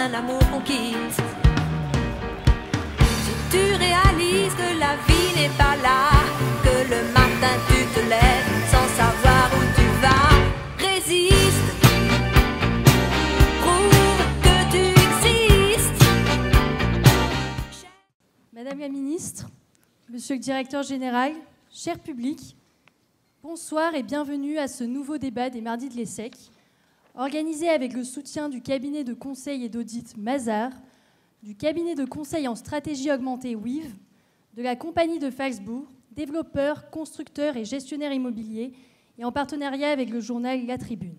un amour qu'on quitte. Si tu réalises que la vie n'est pas là, que le matin tu te lèves sans savoir où tu vas, résiste, prouve que tu existes. Madame la ministre, Monsieur le directeur général, cher public, bonsoir et bienvenue à ce nouveau débat des Mardis de l'ESSEC, organisé avec le soutien du cabinet de conseil et d'audit Mazars, du cabinet de conseil en stratégie augmentée WIV, de la compagnie de Falsbourg, développeurs, constructeurs et gestionnaires immobiliers, et en partenariat avec le journal La Tribune.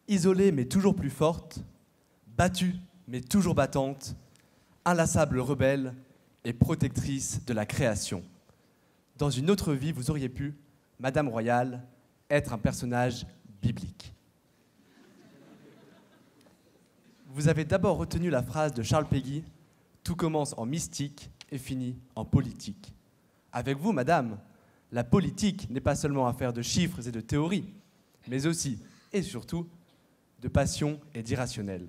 Isolée mais toujours plus forte, battue mais toujours battante, inlassable rebelle et protectrice de la création. Dans une autre vie, vous auriez pu, Madame Royale, être un personnage biblique. Vous avez d'abord retenu la phrase de Charles Péguy « Tout commence en mystique et finit en politique ». Avec vous, Madame, la politique n'est pas seulement affaire de chiffres et de théories, mais aussi, et surtout, de passion et d'irrationnel.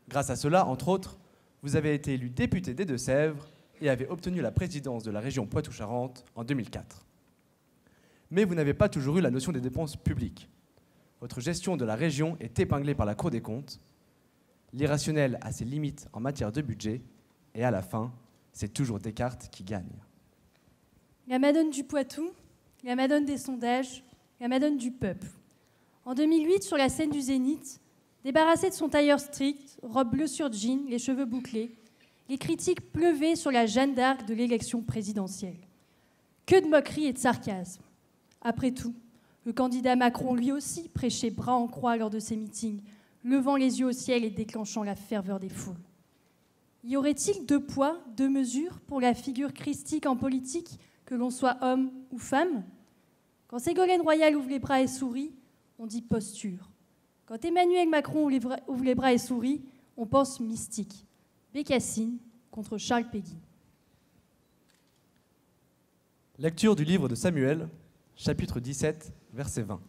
Grâce à cela, entre autres, vous avez été élu député des Deux-Sèvres et avez obtenu la présidence de la région Poitou-Charentes en 2004. Mais vous n'avez pas toujours eu la notion des dépenses publiques. Votre gestion de la région est épinglée par la Cour des comptes. L'irrationnel a ses limites en matière de budget et à la fin, c'est toujours Descartes qui gagne. La Madone du Poitou, la Madone des sondages, la Madone du peuple. En 2008, sur la scène du Zénith, débarrassée de son tailleur strict, robe bleue sur jean, les cheveux bouclés, les critiques pleuvaient sur la Jeanne d'Arc de l'élection présidentielle. Que de moqueries et de sarcasme. Après tout, le candidat Macron lui aussi prêchait bras en croix lors de ses meetings, levant les yeux au ciel et déclenchant la ferveur des foules. Y aurait-il deux poids, deux mesures pour la figure christique en politique, que l'on soit homme ou femme? Quand Ségolène Royal ouvre les bras et sourit, on dit posture. Quand Emmanuel Macron ouvre les bras et sourit, on pense mystique. Bécassine contre Charles Péguy. Lecture du livre de Samuel, chapitre 17, verset 20.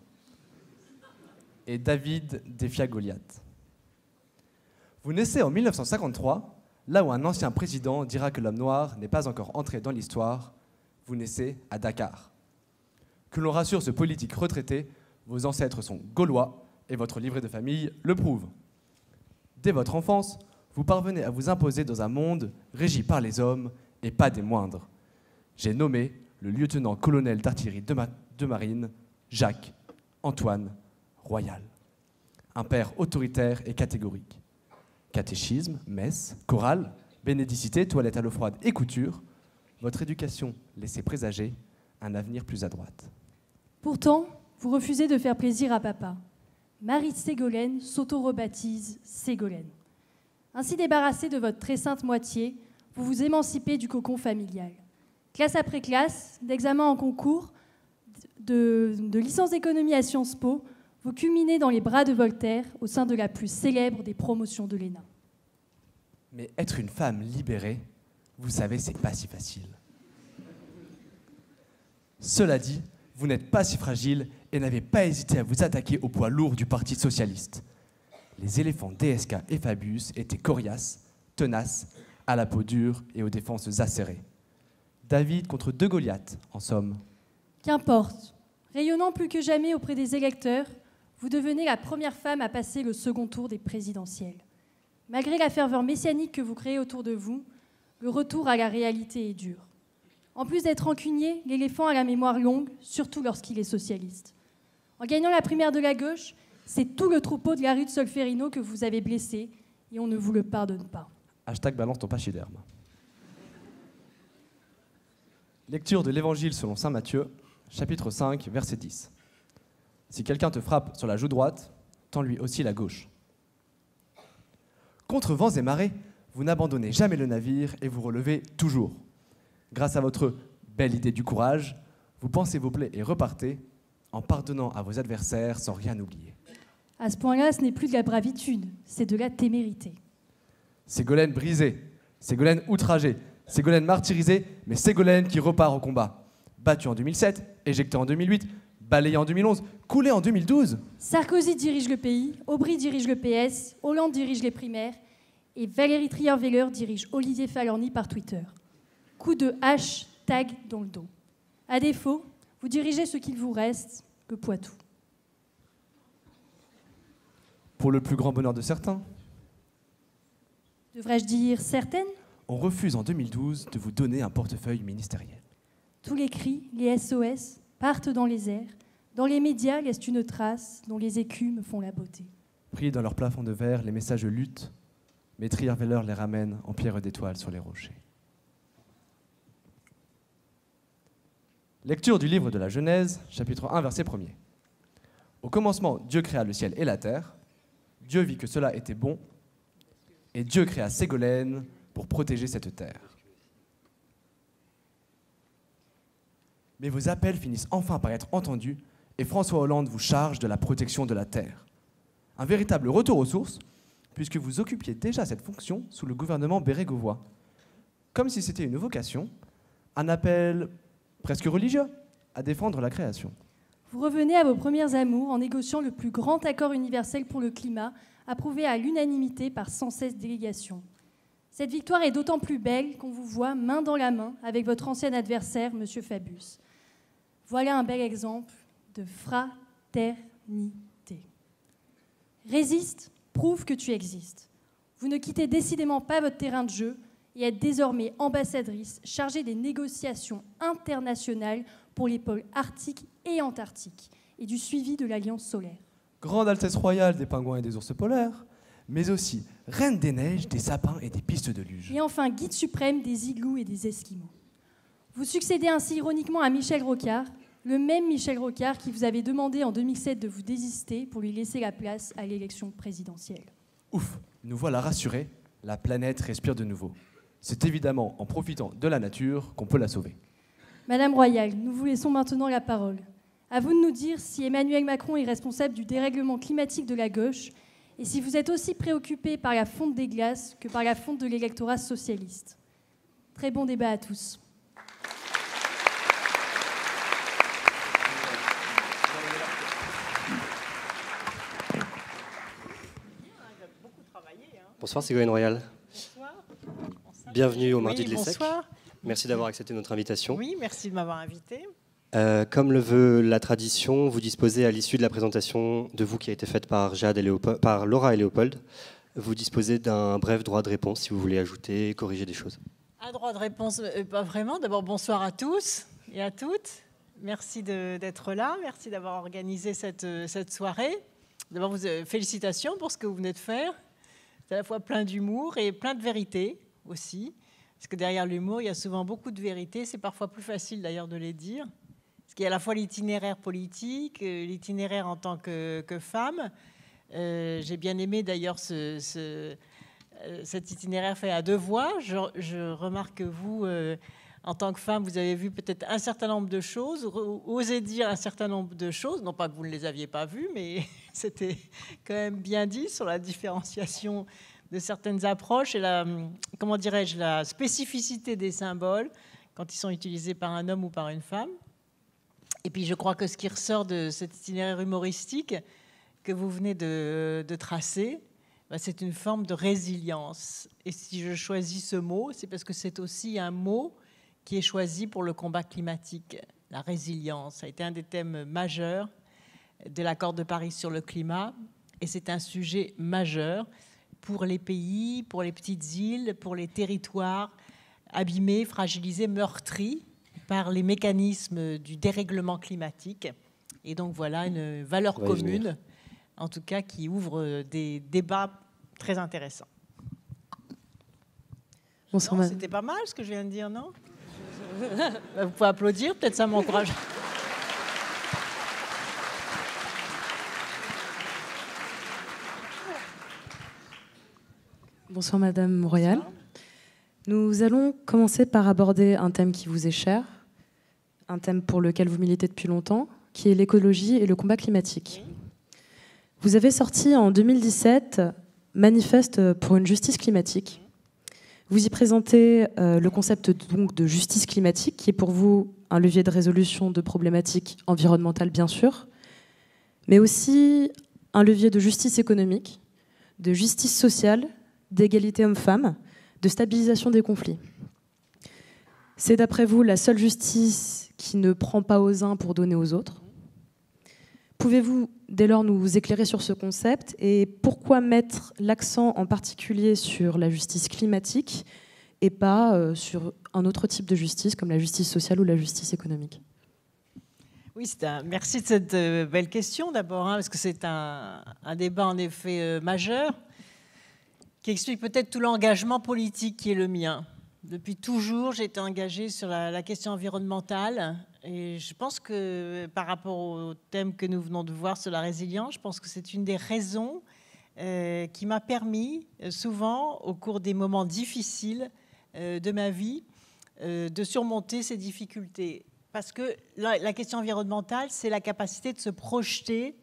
Et David défia Goliath. Vous naissez en 1953, là où un ancien président dira que l'homme noir n'est pas encore entré dans l'histoire. Vous naissez à Dakar. Que l'on rassure ce politique retraité, vos ancêtres sont gaulois et votre livret de famille le prouve. Dès votre enfance, vous parvenez à vous imposer dans un monde régi par les hommes et pas des moindres. J'ai nommé le lieutenant-colonel d'artillerie de marine, Jacques Antoine Royal. Un père autoritaire et catégorique. Catéchisme, messe, chorale, bénédicité, toilette à l'eau froide et couture, votre éducation laissait présager un avenir plus à droite. Pourtant, vous refusez de faire plaisir à papa. Marie Ségolène s'auto-rebaptise Ségolène. Ainsi débarrassée de votre très sainte moitié, vous vous émancipez du cocon familial. Classe après classe, d'examen en concours, de licence d'économie à Sciences Po, vous culminez dans les bras de Voltaire au sein de la plus célèbre des promotions de l'ENA. Mais être une femme libérée, vous savez, c'est pas si facile. Cela dit, vous n'êtes pas si fragile et n'avez pas hésité à vous attaquer au poids lourd du Parti socialiste. Les éléphants DSK et Fabius étaient coriaces, tenaces, à la peau dure et aux défenses acérées. David contre deux Goliaths, en somme. Qu'importe. Rayonnant plus que jamais auprès des électeurs, vous devenez la première femme à passer le second tour des présidentielles. Malgré la ferveur messianique que vous créez autour de vous, le retour à la réalité est dur. En plus d'être rancunier, l'éléphant a la mémoire longue, surtout lorsqu'il est socialiste. En gagnant la primaire de la gauche, c'est tout le troupeau de la rue de Solferino que vous avez blessé et on ne vous le pardonne pas. # balance ton pachyderme. Lecture de l'Évangile selon saint Matthieu, chapitre 5, verset 10. Si quelqu'un te frappe sur la joue droite, tends-lui aussi la gauche. Contre vents et marées, vous n'abandonnez jamais le navire et vous relevez toujours. Grâce à votre belle idée du courage, vous pansez vos plaies et repartez en pardonnant à vos adversaires sans rien oublier. À ce point-là, ce n'est plus de la bravitude, c'est de la témérité. Ségolène brisée, Ségolène outragée, Ségolène martyrisée, mais Ségolène qui repart au combat. Battue en 2007, éjectée en 2008, balayé en 2011, coulé en 2012. Sarkozy dirige le pays, Aubry dirige le PS, Hollande dirige les primaires et Valérie Trierweiler dirige Olivier Fahlorny par Twitter. Coup de hashtag dans le dos. À défaut, vous dirigez ce qu'il vous reste, le Poitou. Pour le plus grand bonheur de certains, Devrais-je dire certaines? on refuse en 2012 de vous donner un portefeuille ministériel. Tous les cris, les SOS, partent dans les airs. Dans les médias laissent une trace dont les écumes font la beauté. Pris dans leur plafond de verre, les messages luttent, mais Trierweiler les ramène en pierre d'étoile sur les rochers. Lecture du livre de la Genèse, chapitre 1, verset 1er. Au commencement, Dieu créa le ciel et la terre. Dieu vit que cela était bon, et Dieu créa Ségolène pour protéger cette terre. Mais vos appels finissent enfin par être entendus, et François Hollande vous charge de la protection de la terre. Un véritable retour aux sources, puisque vous occupiez déjà cette fonction sous le gouvernement Bérégovoy. Comme si c'était une vocation, un appel presque religieux à défendre la création. Vous revenez à vos premiers amours en négociant le plus grand accord universel pour le climat, approuvé à l'unanimité par 116 délégations. Cette victoire est d'autant plus belle qu'on vous voit main dans la main avec votre ancien adversaire, M. Fabius. Voilà un bel exemple de fraternité. Résiste, prouve que tu existes. Vous ne quittez décidément pas votre terrain de jeu et êtes désormais ambassadrice chargée des négociations internationales pour les pôles arctiques et antarctiques et du suivi de l'Alliance solaire. Grande Altesse royale des pingouins et des ours polaires, mais aussi reine des neiges, des sapins et des pistes de luge. Et enfin, guide suprême des igloos et des esquimaux. Vous succédez ainsi ironiquement à Michel Rocard, le même Michel Rocard qui vous avait demandé en 2007 de vous désister pour lui laisser la place à l'élection présidentielle. Ouf, nous voilà rassurés, la planète respire de nouveau. C'est évidemment en profitant de la nature qu'on peut la sauver. Madame Royale, nous vous laissons maintenant la parole. À vous de nous dire si Emmanuel Macron est responsable du dérèglement climatique de la gauche et si vous êtes aussi préoccupé par la fonte des glaces que par la fonte de l'électorat socialiste. Très bon débat à tous. Bonsoir Ségolène Royal. Bonsoir. Bienvenue au Mardi de l'ESSEC. Bonsoir. Merci d'avoir accepté notre invitation. Oui, merci de m'avoir invité. Comme le veut la tradition, vous disposez à l'issue de la présentation de vous qui a été faite par Laura et Léopold, vous disposez d'un bref droit de réponse si vous voulez ajouter, corriger des choses. Un droit de réponse, pas vraiment. D'abord, bonsoir à tous et à toutes. Merci d'être là. Merci d'avoir organisé cette soirée. D'abord, félicitations pour ce que vous venez de faire. C'est à la fois plein d'humour et plein de vérité aussi. Parce que derrière l'humour, il y a souvent beaucoup de vérité. C'est parfois plus facile d'ailleurs de les dire. Parce qu'il y a à la fois l'itinéraire politique, l'itinéraire en tant que femme. J'ai bien aimé d'ailleurs cet itinéraire fait à deux voix. Je remarque que vous, en tant que femme, vous avez vu peut-être un certain nombre de choses, osé dire un certain nombre de choses. Non pas que vous ne les aviez pas vues, mais c'était quand même bien dit sur la différenciation de certaines approches et la spécificité des symboles quand ils sont utilisés par un homme ou par une femme. Et puis je crois que ce qui ressort de cet itinéraire humoristique que vous venez de tracer, c'est une forme de résilience. Et si je choisis ce mot, c'est parce que c'est aussi un mot qui est choisi pour le combat climatique. La résilience, ça a été un des thèmes majeurs de l'accord de Paris sur le climat. Et c'est un sujet majeur pour les pays, pour les petites îles, pour les territoires abîmés, fragilisés, meurtris par les mécanismes du dérèglement climatique. Et donc voilà une valeur commune, en tout cas qui ouvre des débats très intéressants. Bonsoir. C'était pas mal ce que je viens de dire, non? Vous pouvez applaudir, peut-être ça m'encourage. Bonsoir Madame Royal. Nous allons commencer par aborder un thème qui vous est cher, un thème pour lequel vous militez depuis longtemps, qui est l'écologie et le combat climatique. Vous avez sorti en 2017 Manifeste pour une justice climatique. Vous y présentez le concept donc de justice climatique, qui est pour vous un levier de résolution de problématiques environnementales, bien sûr, mais aussi un levier de justice économique, de justice sociale, d'égalité homme-femme, de stabilisation des conflits. C'est d'après vous la seule justice qui ne prend pas aux uns pour donner aux autres. Pouvez-vous dès lors nous éclairer sur ce concept et pourquoi mettre l'accent en particulier sur la justice climatique et pas sur un autre type de justice comme la justice sociale ou la justice économique? Oui, merci de cette belle question d'abord, parce que c'est un débat en effet majeur qui explique peut-être tout l'engagement politique qui est le mien. Depuis toujours, j'ai été engagée sur la question environnementale et je pense que par rapport au thème que nous venons de voir sur la résilience, je pense que c'est une des raisons qui m'a permis souvent, au cours des moments difficiles de ma vie, de surmonter ces difficultés. Parce que la question environnementale, c'est la capacité de se projeter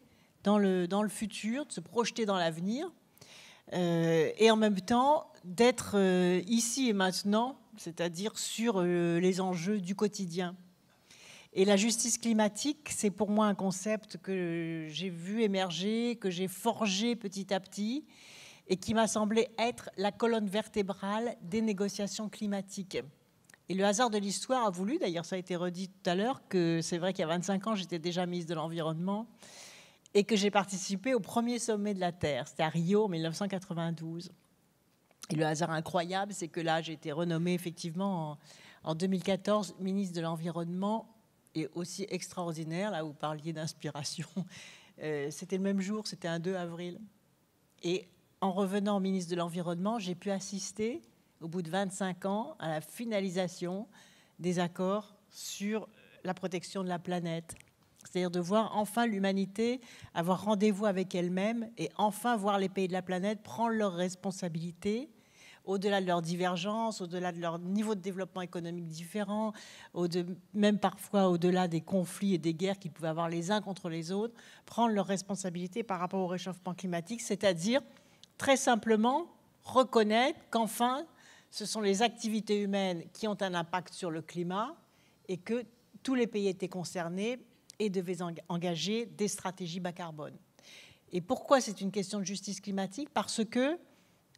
dans le futur, de se projeter dans l'avenir, et en même temps d'être ici et maintenant, c'est-à-dire sur les enjeux du quotidien. Et la justice climatique, c'est pour moi un concept que j'ai vu émerger, que j'ai forgé petit à petit, et qui m'a semblé être la colonne vertébrale des négociations climatiques. Et le hasard de l'histoire a voulu, d'ailleurs ça a été redit tout à l'heure, que c'est vrai qu'il y a 25 ans, j'étais déjà ministre de l'Environnement, et que j'ai participé au premier sommet de la Terre. C'était à Rio en 1992. Et le hasard incroyable, c'est que là, j'ai été renommée effectivement en 2014 ministre de l'Environnement, et aussi extraordinaire, là où vous parliez d'inspiration. C'était le même jour, c'était un 2 avril. Et en revenant ministre de l'Environnement, j'ai pu assister, au bout de 25 ans, à la finalisation des accords sur la protection de la planète. C'est-à-dire de voir enfin l'humanité avoir rendez-vous avec elle-même et enfin voir les pays de la planète prendre leurs responsabilités, au-delà de leurs divergences, au-delà de leur niveau de développement économique différent, même parfois au-delà des conflits et des guerres qu'ils pouvaient avoir les uns contre les autres, prendre leurs responsabilités par rapport au réchauffement climatique, c'est-à-dire très simplement reconnaître qu'enfin, ce sont les activités humaines qui ont un impact sur le climat et que tous les pays étaient concernés et devaient engager des stratégies bas carbone. Et pourquoi c'est une question de justice climatique? Parce que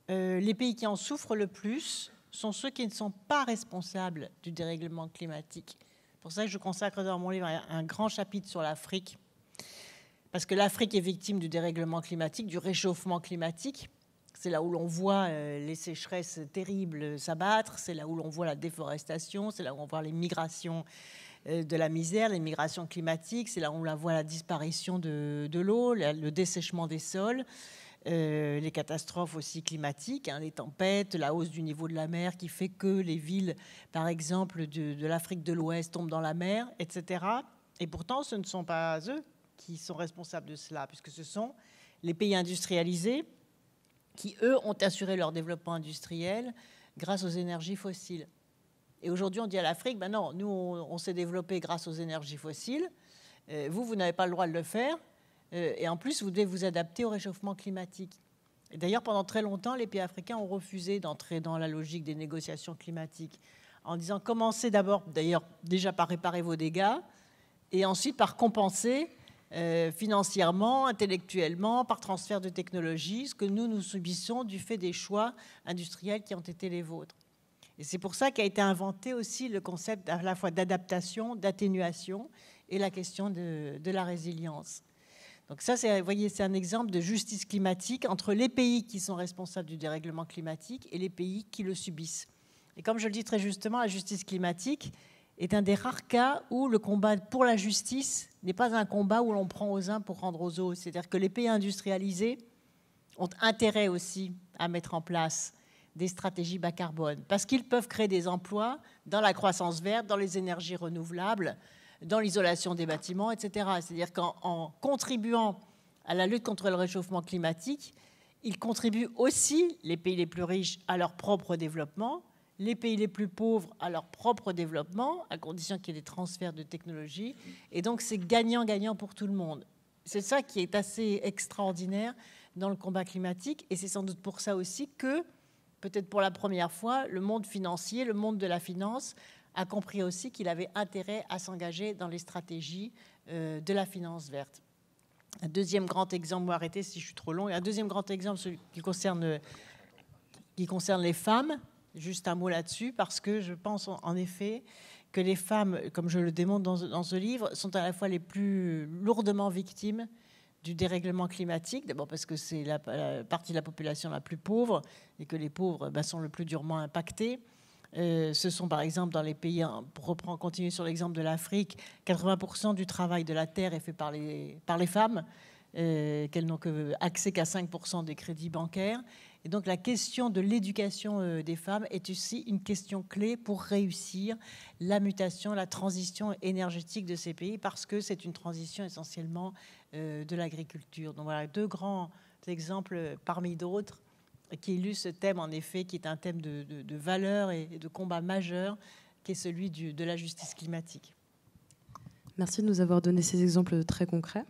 les pays qui en souffrent le plus sont ceux qui ne sont pas responsables du dérèglement climatique. Pour ça, je consacre dans mon livre un grand chapitre sur l'Afrique, parce que l'Afrique est victime du dérèglement climatique, du réchauffement climatique. C'est là où l'on voit les sécheresses terribles s'abattre, c'est là où l'on voit la déforestation, c'est là où on voit les migrations de la misère, les migrations climatiques, c'est là où on voit la disparition de l'eau, le dessèchement des sols, les catastrophes aussi climatiques, les tempêtes, la hausse du niveau de la mer qui fait que les villes, par exemple, de l'Afrique de l'Ouest tombent dans la mer, etc. Et pourtant, ce ne sont pas eux qui sont responsables de cela, puisque ce sont les pays industrialisés qui, eux, ont assuré leur développement industriel grâce aux énergies fossiles. Et aujourd'hui, on dit à l'Afrique, ben non, nous, on s'est développé grâce aux énergies fossiles. Vous n'avez pas le droit de le faire. Et en plus, vous devez vous adapter au réchauffement climatique. Et d'ailleurs, pendant très longtemps, les pays africains ont refusé d'entrer dans la logique des négociations climatiques, en disant, commencez d'abord, d'ailleurs, déjà par réparer vos dégâts, et ensuite par compenser financièrement, intellectuellement, par transfert de technologie, ce que nous subissons du fait des choix industriels qui ont été les vôtres. Et c'est pour ça qu'a été inventé aussi le concept à la fois d'adaptation, d'atténuation et la question de la résilience. Donc ça, vous voyez, c'est un exemple de justice climatique entre les pays qui sont responsables du dérèglement climatique et les pays qui le subissent. Et comme je le dis très justement, la justice climatique est un des rares cas où le combat pour la justice n'est pas un combat où l'on prend aux uns pour rendre aux autres. C'est-à-dire que les pays industrialisés ont intérêt aussi à mettre en place des stratégies bas carbone, parce qu'ils peuvent créer des emplois dans la croissance verte, dans les énergies renouvelables, dans l'isolation des bâtiments, etc. C'est-à-dire qu'en contribuant à la lutte contre le réchauffement climatique, ils contribuent aussi, les pays les plus riches, à leur propre développement, les pays les plus pauvres à leur propre développement, à condition qu'il y ait des transferts de technologie. Et donc, c'est gagnant-gagnant pour tout le monde. C'est ça qui est assez extraordinaire dans le combat climatique. Et c'est sans doute pour ça aussi que peut-être pour la première fois, le monde financier, le monde de la finance, a compris aussi qu'il avait intérêt à s'engager dans les stratégies de la finance verte. Un deuxième grand exemple, vous arrêtez si je suis trop long, et un deuxième grand exemple, celui qui concerne les femmes. Juste un mot là-dessus, parce que je pense en effet que les femmes, comme je le démontre dans ce livre, sont à la fois les plus lourdement victimes du dérèglement climatique, d'abord parce que c'est la partie de la population la plus pauvre et que les pauvres sont le plus durement impactés. Ce sont par exemple dans les pays, pour continuer sur l'exemple de l'Afrique, 80% du travail de la terre est fait par les femmes, qu'elles n'ont accès qu'à 5% des crédits bancaires. Et donc la question de l'éducation des femmes est aussi une question clé pour réussir la mutation, la transition énergétique de ces pays, parce que c'est une transition essentiellement de l'agriculture. Donc voilà, deux grands exemples parmi d'autres qui illustrent ce thème, en effet, qui est un thème de valeur et de combat majeur, qui est celui de la justice climatique. Merci de nous avoir donné ces exemples très concrets.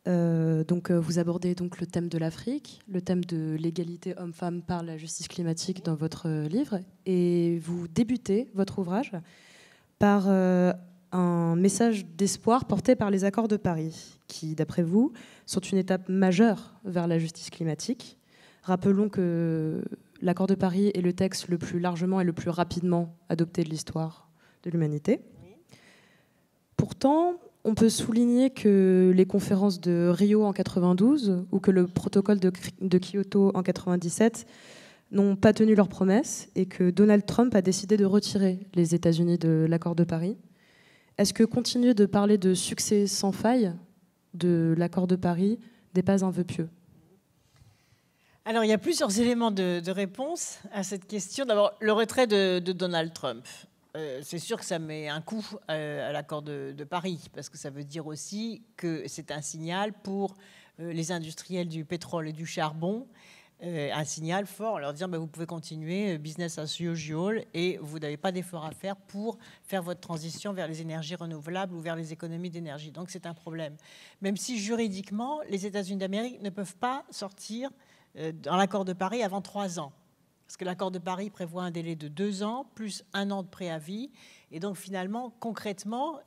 Vous abordez donc le thème de l'Afrique, le thème de l'égalité homme-femme par la justice climatique dans votre livre, et vous débutez votre ouvrage par un message d'espoir porté par les accords de Paris, qui, d'après vous, sont une étape majeure vers la justice climatique. Rappelons que l'accord de Paris est le texte le plus largement et le plus rapidement adopté de l'histoire de l'humanité. Pourtant, on peut souligner que les conférences de Rio en 92 ou que le protocole de Kyoto en 97 n'ont pas tenu leurs promesses et que Donald Trump a décidé de retirer les États-Unis de l'accord de Paris. Est-ce que continuer de parler de succès sans faille de l'accord de Paris n'est pas un vœu pieux ? Alors, il y a plusieurs éléments de réponse à cette question. D'abord, le retrait de Donald Trump. C'est sûr que ça met un coup à l'accord de Paris, parce que ça veut dire aussi que c'est un signal pour les industriels du pétrole et du charbon, un signal fort, en leur disant vous pouvez continuer, business as usual, et vous n'avez pas d'effort à faire pour faire votre transition vers les énergies renouvelables ou vers les économies d'énergie. Donc c'est un problème. Même si juridiquement, les États-Unis d'Amérique ne peuvent pas sortir dans l'accord de Paris avant 3 ans. Parce que l'accord de Paris prévoit un délai de 2 ans, plus 1 an de préavis. Et donc, finalement, concrètement,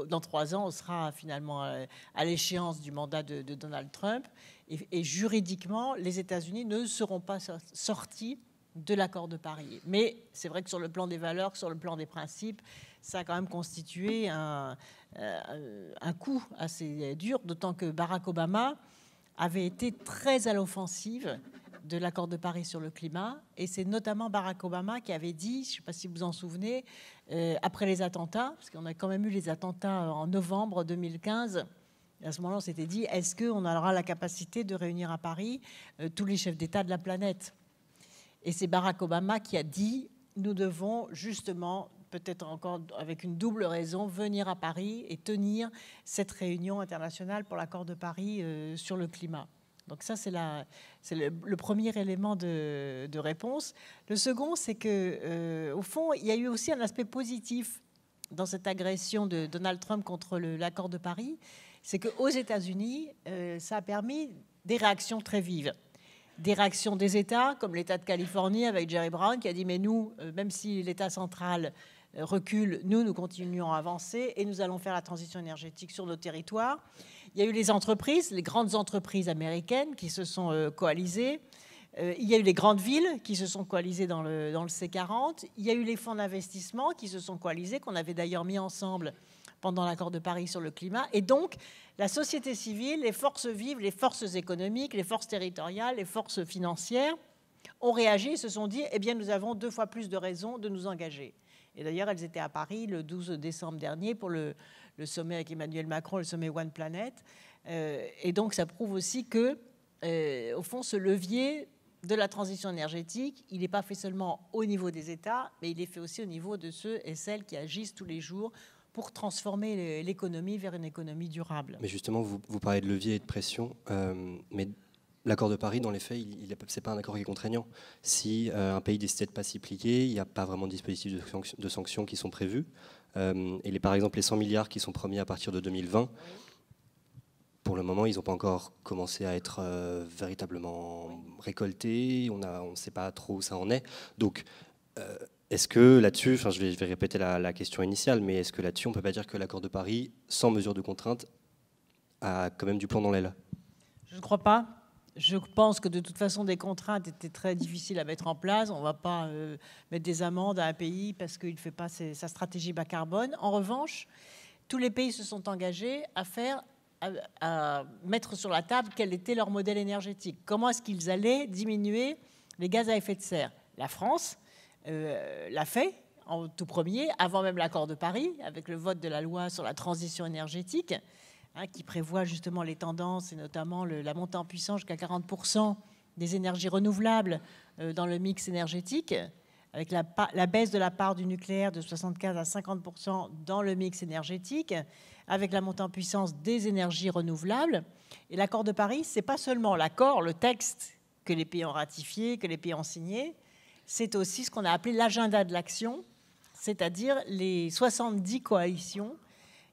dans 3 ans, on sera finalement à l'échéance du mandat de Donald Trump. Et juridiquement, les États-Unis ne seront pas sortis de l'accord de Paris. Mais c'est vrai que sur le plan des valeurs, sur le plan des principes, ça a quand même constitué un coup assez dur, d'autant que Barack Obama avait été très à l'offensive de l'accord de Paris sur le climat, et c'est notamment Barack Obama qui avait dit, je ne sais pas si vous vous en souvenez, après les attentats, parce qu'on a quand même eu les attentats en novembre 2015, et à ce moment-là on s'était dit, est-ce qu'on aura la capacité de réunir à Paris tous les chefs d'État de la planète? Et c'est Barack Obama qui a dit, nous devons justement, peut-être encore avec une double raison, venir à Paris et tenir cette réunion internationale pour l'accord de Paris sur le climat. Donc ça, c'est le premier élément de réponse. Le second, c'est que, au fond, il y a eu aussi un aspect positif dans cette agression de Donald Trump contre l'accord de Paris. C'est qu'aux États-Unis, ça a permis des réactions très vives. Des réactions des États, comme l'État de Californie avec Jerry Brown, qui a dit « mais nous, même si l'État central recule, nous continuons à avancer et nous allons faire la transition énergétique sur nos territoires ». Il y a eu les entreprises, les grandes entreprises américaines qui se sont coalisées. Il y a eu les grandes villes qui se sont coalisées dans le C40. Il y a eu les fonds d'investissement qui se sont coalisés, qu'on avait d'ailleurs mis ensemble pendant l'accord de Paris sur le climat. Et donc, la société civile, les forces vives, les forces économiques, les forces territoriales, les forces financières ont réagi et se sont dit, eh bien, nous avons 2 fois plus de raisons de nous engager. Et d'ailleurs, elles étaient à Paris le 12 décembre dernier pour le sommet avec Emmanuel Macron, le sommet One Planet. Et donc, ça prouve aussi que, au fond, ce levier de la transition énergétique, il n'est pas fait seulement au niveau des États, mais il est fait aussi au niveau de ceux et celles qui agissent tous les jours pour transformer l'économie vers une économie durable. Mais justement, vous parlez de levier et de pression, mais l'accord de Paris, dans les faits, ce n'est pas un accord qui est contraignant. Si un pays décide de ne pas s'y plier, il n'y a pas vraiment de dispositifs de sanctions qui sont prévus. Et par exemple, les 100 milliards qui sont promis à partir de 2020, pour le moment, ils n'ont pas encore commencé à être véritablement récoltés. On ne sait pas trop où ça en est. Donc, est-ce que là-dessus, je vais répéter la question initiale, mais est-ce que là-dessus, on ne peut pas dire que l'accord de Paris, sans mesure de contrainte, a quand même du plomb dans l'aile? Je ne crois pas. Je pense que de toute façon, des contraintes étaient très difficiles à mettre en place. On ne va pas mettre des amendes à un pays parce qu'il ne fait pas sa stratégie bas carbone. En revanche, tous les pays se sont engagés à mettre sur la table quel était leur modèle énergétique. Comment est-ce qu'ils allaient diminuer les gaz à effet de serre? La France l'a fait en tout premier, avant même l'accord de Paris, avec le vote de la loi sur la transition énergétique, qui prévoit justement les tendances et notamment la montée en puissance jusqu'à 40% des énergies renouvelables dans le mix énergétique, avec la baisse de la part du nucléaire de 75 à 50% dans le mix énergétique, avec la montée en puissance des énergies renouvelables. Et l'accord de Paris, ce n'est pas seulement l'accord, le texte que les pays ont ratifié, que les pays ont signé, c'est aussi ce qu'on a appelé l'agenda de l'action, c'est-à-dire les 70 coalitions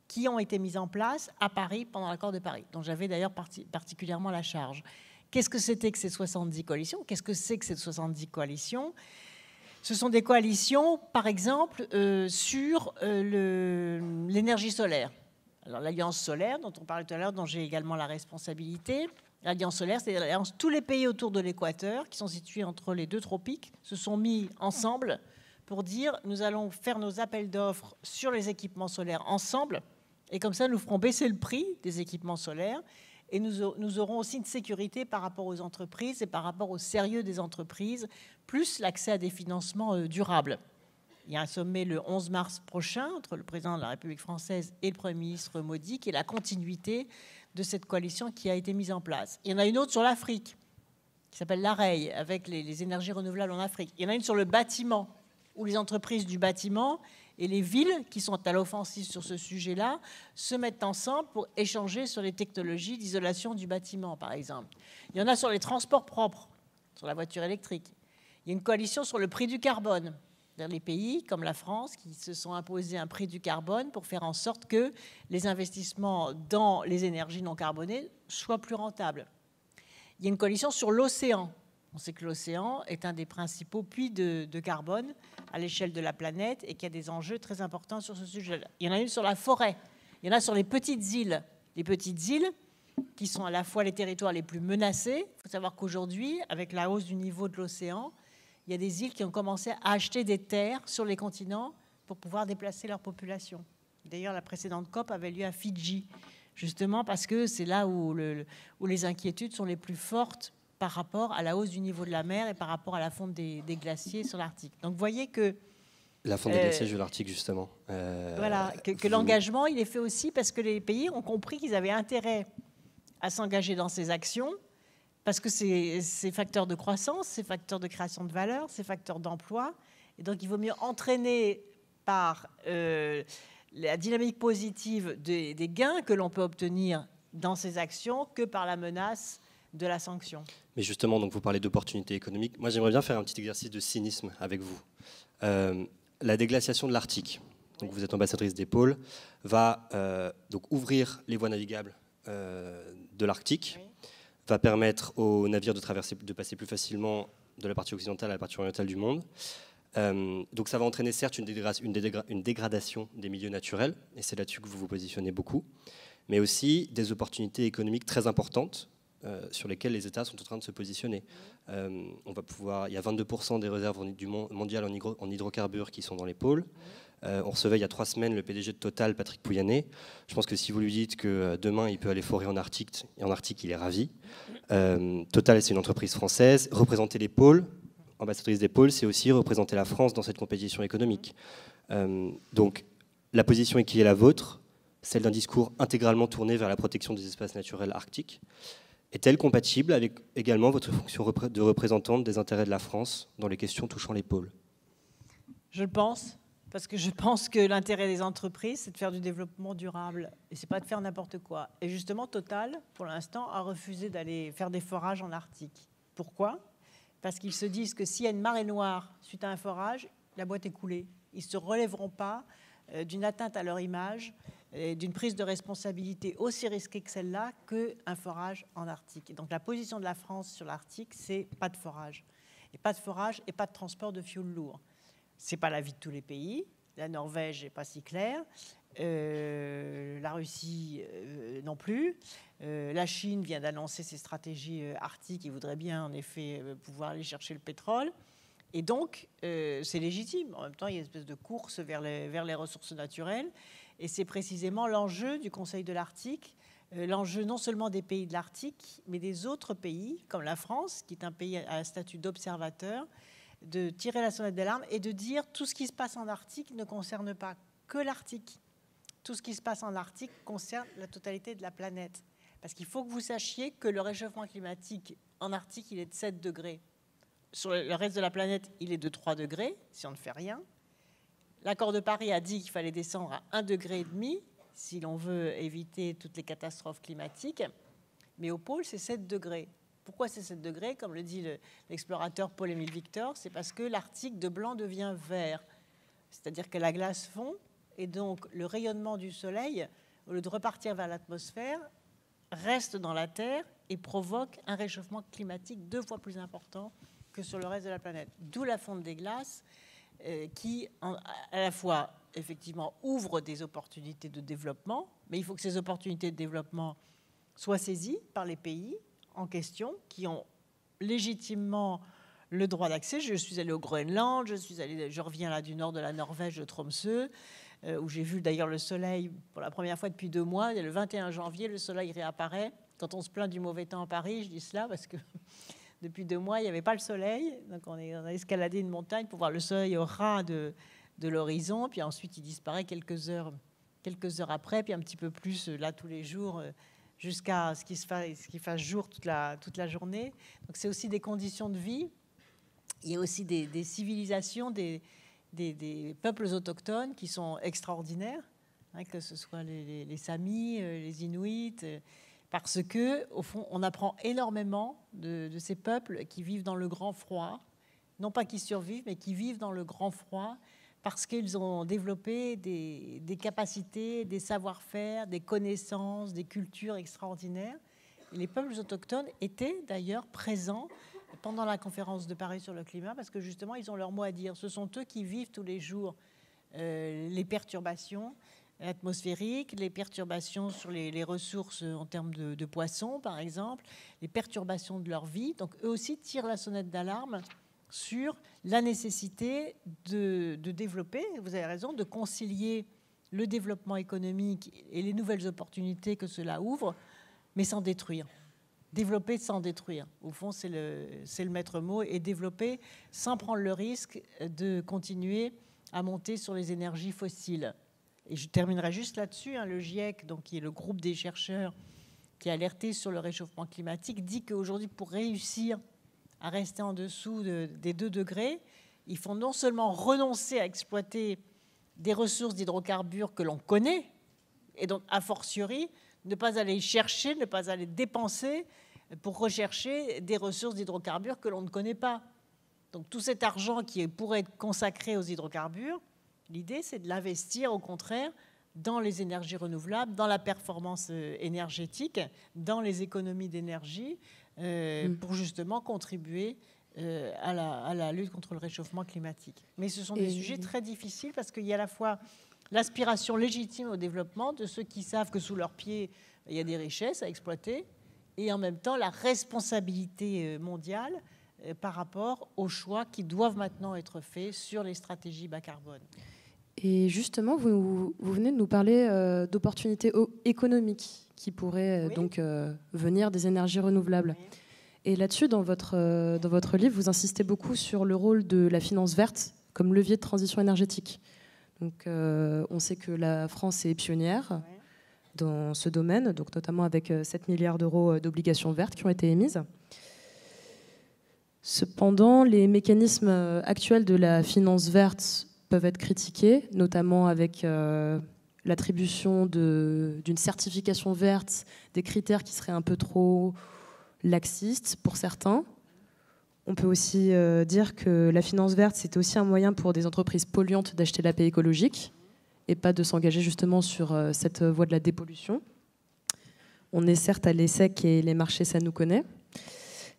qui ont été mises en place à Paris pendant l'accord de Paris, dont j'avais d'ailleurs particulièrement la charge. Qu'est-ce que c'était que ces 70 coalitions? Qu'est-ce que c'est que ces 70 coalitions? Ce sont des coalitions, par exemple, sur l'énergie solaire. Alors, l'Alliance solaire, dont on parlait tout à l'heure, dont j'ai également la responsabilité. L'Alliance solaire, c'est l'alliance. Tous les pays autour de l'équateur, qui sont situés entre les deux tropiques, se sont mis ensemble pour dire nous allons faire nos appels d'offres sur les équipements solaires ensemble. Et comme ça, nous ferons baisser le prix des équipements solaires et nous aurons aussi une sécurité par rapport aux entreprises et par rapport au sérieux des entreprises, plus l'accès à des financements durables. Il y a un sommet le 11 mars prochain entre le président de la République française et le Premier ministre Modi, qui est la continuité de cette coalition qui a été mise en place. Il y en a une autre sur l'Afrique, qui s'appelle l'AREI, avec les énergies renouvelables en Afrique. Il y en a une sur le bâtiment, où les entreprises du bâtiment et les villes qui sont à l'offensive sur ce sujet-là se mettent ensemble pour échanger sur les technologies d'isolation du bâtiment, par exemple. Il y en a sur les transports propres, sur la voiture électrique. Il y a une coalition sur le prix du carbone. Les pays comme la France qui se sont imposés un prix du carbone pour faire en sorte que les investissements dans les énergies non carbonées soient plus rentables. Il y a une coalition sur l'océan. On sait que l'océan est un des principaux puits de carbone à l'échelle de la planète et qu'il y a des enjeux très importants sur ce sujet-là. Il y en a une sur la forêt. Il y en a sur les petites îles. Les petites îles qui sont à la fois les territoires les plus menacés. Il faut savoir qu'aujourd'hui, avec la hausse du niveau de l'océan, il y a des îles qui ont commencé à acheter des terres sur les continents pour pouvoir déplacer leur population. D'ailleurs, la précédente COP avait lieu à Fidji, justement parce que c'est là où les inquiétudes sont les plus fortes par rapport à la hausse du niveau de la mer et par rapport à la fonte des glaciers sur l'Arctique. Donc vous voyez que... La fonte des glaciers sur l'Arctique, justement. Voilà, que l'engagement, il est fait aussi parce que les pays ont compris qu'ils avaient intérêt à s'engager dans ces actions, parce que c'est facteur de croissance, c'est facteur de création de valeur, c'est facteur d'emploi. Et donc il vaut mieux entraîner par la dynamique positive des gains que l'on peut obtenir dans ces actions que par la menace de la sanction. Mais justement, donc vous parlez d'opportunités économiques. Moi, j'aimerais bien faire un petit exercice de cynisme avec vous. La déglaciation de l'Arctique, donc vous êtes ambassadrice des pôles, va donc ouvrir les voies navigables de l'Arctique, va permettre aux navires de passer plus facilement de la partie occidentale à la partie orientale du monde. Donc ça va entraîner certes une dégradation des milieux naturels, et c'est là-dessus que vous vous positionnez beaucoup, mais aussi des opportunités économiques très importantes sur lesquelles les États sont en train de se positionner. On va pouvoir, il y a 22% des réserves mondiales en hydrocarbures qui sont dans les pôles. On recevait il y a 3 semaines le PDG de Total, Patrick Pouyanné. Je pense que si vous lui dites que demain il peut aller forer en Arctique, il est ravi. Total, c'est une entreprise française. Représenter les pôles, ambassadrice des pôles, c'est aussi représenter la France dans cette compétition économique. Donc la position qui est la vôtre, celle d'un discours intégralement tourné vers la protection des espaces naturels arctiques, est-elle compatible avec également votre fonction de représentante des intérêts de la France dans les questions touchant les pôles? Je le pense, parce que je pense que l'intérêt des entreprises, c'est de faire du développement durable, et c'est pas de faire n'importe quoi. Et justement, Total, pour l'instant, a refusé d'aller faire des forages en Arctique. Pourquoi? Parce qu'ils se disent que s'il y a une marée noire suite à un forage, la boîte est coulée. Ils ne se relèveront pas d'une atteinte à leur image d'une prise de responsabilité aussi risquée que celle-là qu'un forage en Arctique. Et donc la position de la France sur l'Arctique, c'est pas de forage. Et pas de forage et pas de transport de fioul lourd. C'est pas l'avis de tous les pays. La Norvège n'est pas si claire. La Russie non plus. La Chine vient d'annoncer ses stratégies arctiques. Ils voudraient bien, en effet, pouvoir aller chercher le pétrole. Et donc, c'est légitime. En même temps, il y a une espèce de course vers les ressources naturelles. Et c'est précisément l'enjeu du Conseil de l'Arctique, l'enjeu non seulement des pays de l'Arctique, mais des autres pays, comme la France, qui est un pays à un statut d'observateur, de tirer la sonnette d'alarme et de dire tout ce qui se passe en Arctique ne concerne pas que l'Arctique. Tout ce qui se passe en Arctique concerne la totalité de la planète. Parce qu'il faut que vous sachiez que le réchauffement climatique en Arctique, il est de 7 degrés. Sur le reste de la planète, il est de 3 degrés, si on ne fait rien. L'accord de Paris a dit qu'il fallait descendre à 1,5 degré si l'on veut éviter toutes les catastrophes climatiques. Mais au pôle, c'est 7 degrés. Pourquoi c'est 7 degrés? Comme le dit l'explorateur Paul-Émile Victor, c'est parce que l'Arctique de blanc devient vert. C'est-à-dire que la glace fond, et donc le rayonnement du soleil, au lieu de repartir vers l'atmosphère, reste dans la Terre et provoque un réchauffement climatique 2 fois plus important que sur le reste de la planète. D'où la fonte des glaces qui, à la fois, effectivement, ouvre des opportunités de développement, mais il faut que ces opportunités de développement soient saisies par les pays en question, qui ont légitimement le droit d'accès. Je suis allée au Groenland, je reviens là du nord de la Norvège, de Tromsø, où j'ai vu d'ailleurs le soleil pour la première fois depuis 2 mois. Et le 21 janvier, le soleil réapparaît. Quand on se plaint du mauvais temps à Paris, je dis cela parce que depuis 2 mois, il n'y avait pas le soleil. Donc on a escaladé une montagne pour voir le soleil au ras de l'horizon. Puis ensuite, il disparaît quelques heures après, puis un petit peu plus là tous les jours, jusqu'à ce qu'il fasse jour toute la journée. Donc c'est aussi des conditions de vie. Il y a aussi des civilisations, des peuples autochtones qui sont extraordinaires, hein, que ce soit les Samis, les Inuits, parce que au fond, on apprend énormément de ces peuples qui vivent dans le grand froid, non pas qui survivent, mais qui vivent dans le grand froid, parce qu'ils ont développé des capacités, des savoir-faire, des connaissances, des cultures extraordinaires. Et les peuples autochtones étaient d'ailleurs présents pendant la conférence de Paris sur le climat, parce que justement, ils ont leur mot à dire. Ce sont eux qui vivent tous les jours les perturbations atmosphériques, les perturbations sur les ressources en termes de poissons, par exemple, les perturbations de leur vie. Donc, eux aussi tirent la sonnette d'alarme sur la nécessité de développer, vous avez raison, de concilier le développement économique et les nouvelles opportunités que cela ouvre, mais sans détruire. Développer sans détruire. Au fond, c'est le maître mot, et développer sans prendre le risque de continuer à monter sur les énergies fossiles. Et je terminerai juste là-dessus. Le GIEC, donc, qui est le groupe des chercheurs qui a alerté sur le réchauffement climatique, dit qu'aujourd'hui, pour réussir à rester en dessous des 2 degrés, il faut non seulement renoncer à exploiter des ressources d'hydrocarbures que l'on connaît, et donc, a fortiori, ne pas aller chercher, ne pas aller dépenser pour rechercher des ressources d'hydrocarbures que l'on ne connaît pas. Donc tout cet argent qui pourrait être consacré aux hydrocarbures, l'idée c'est de l'investir au contraire dans les énergies renouvelables, dans la performance énergétique, dans les économies d'énergie, pour justement contribuer à la lutte contre le réchauffement climatique. Mais ce sont des sujets très difficiles parce qu'il y a à la fois l'aspiration légitime au développement de ceux qui savent que sous leurs pieds, il y a des richesses à exploiter, et en même temps la responsabilité mondiale par rapport aux choix qui doivent maintenant être faits sur les stratégies bas carbone. Et justement, vous venez de nous parler d'opportunités économiques qui pourraient donc venir des énergies renouvelables. Oui. Et là-dessus, dans votre livre, vous insistez beaucoup sur le rôle de la finance verte comme levier de transition énergétique. Donc, on sait que la France est pionnière dans ce domaine, donc notamment avec 7 milliards d'euros d'obligations vertes qui ont été émises. Cependant, les mécanismes actuels de la finance verte peuvent être critiqués, notamment avec l'attribution d'une certification verte, des critères qui seraient un peu trop laxistes pour certains. On peut aussi dire que la finance verte, c'est aussi un moyen pour des entreprises polluantes d'acheter la paix écologique et pas de s'engager justement sur cette voie de la dépollution. On est certes à l'ESSEC et les marchés, ça nous connaît.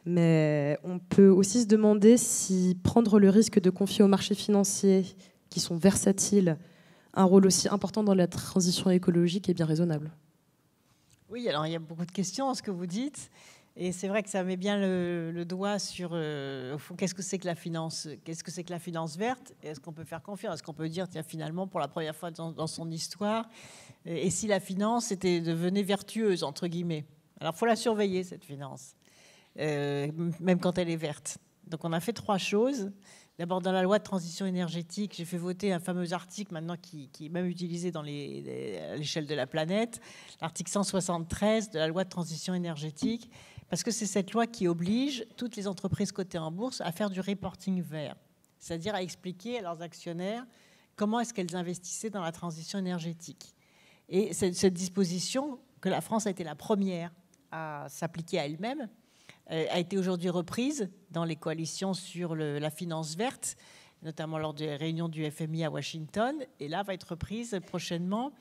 Mais on peut aussi se demander si prendre le risque de confier aux marchés financiers, qui sont versatiles, un rôle aussi important dans la transition écologique est bien raisonnable. Oui, alors il y a beaucoup de questions dans ce que vous dites. Et c'est vrai que ça met bien le doigt sur au fond, qu'est-ce que c'est que la finance, qu'est-ce que c'est que la finance verte, et est-ce qu'on peut faire confiance, est-ce qu'on peut dire, tiens, finalement, pour la première fois dans son histoire, et si la finance devenait vertueuse, entre guillemets. Alors, il faut la surveiller, cette finance, même quand elle est verte. Donc, on a fait 3 choses. D'abord, dans la loi de transition énergétique, j'ai fait voter un fameux article maintenant qui est même utilisé à l'échelle de la planète, l'article 173 de la loi de transition énergétique, parce que c'est cette loi qui oblige toutes les entreprises cotées en bourse à faire du reporting vert, c'est-à-dire à expliquer à leurs actionnaires comment est-ce qu'elles investissaient dans la transition énergétique. Et cette disposition, que la France a été la première à s'appliquer à elle-même, a été aujourd'hui reprise dans les coalitions sur la finance verte, notamment lors des réunions du FMI à Washington, et là va être reprise prochainement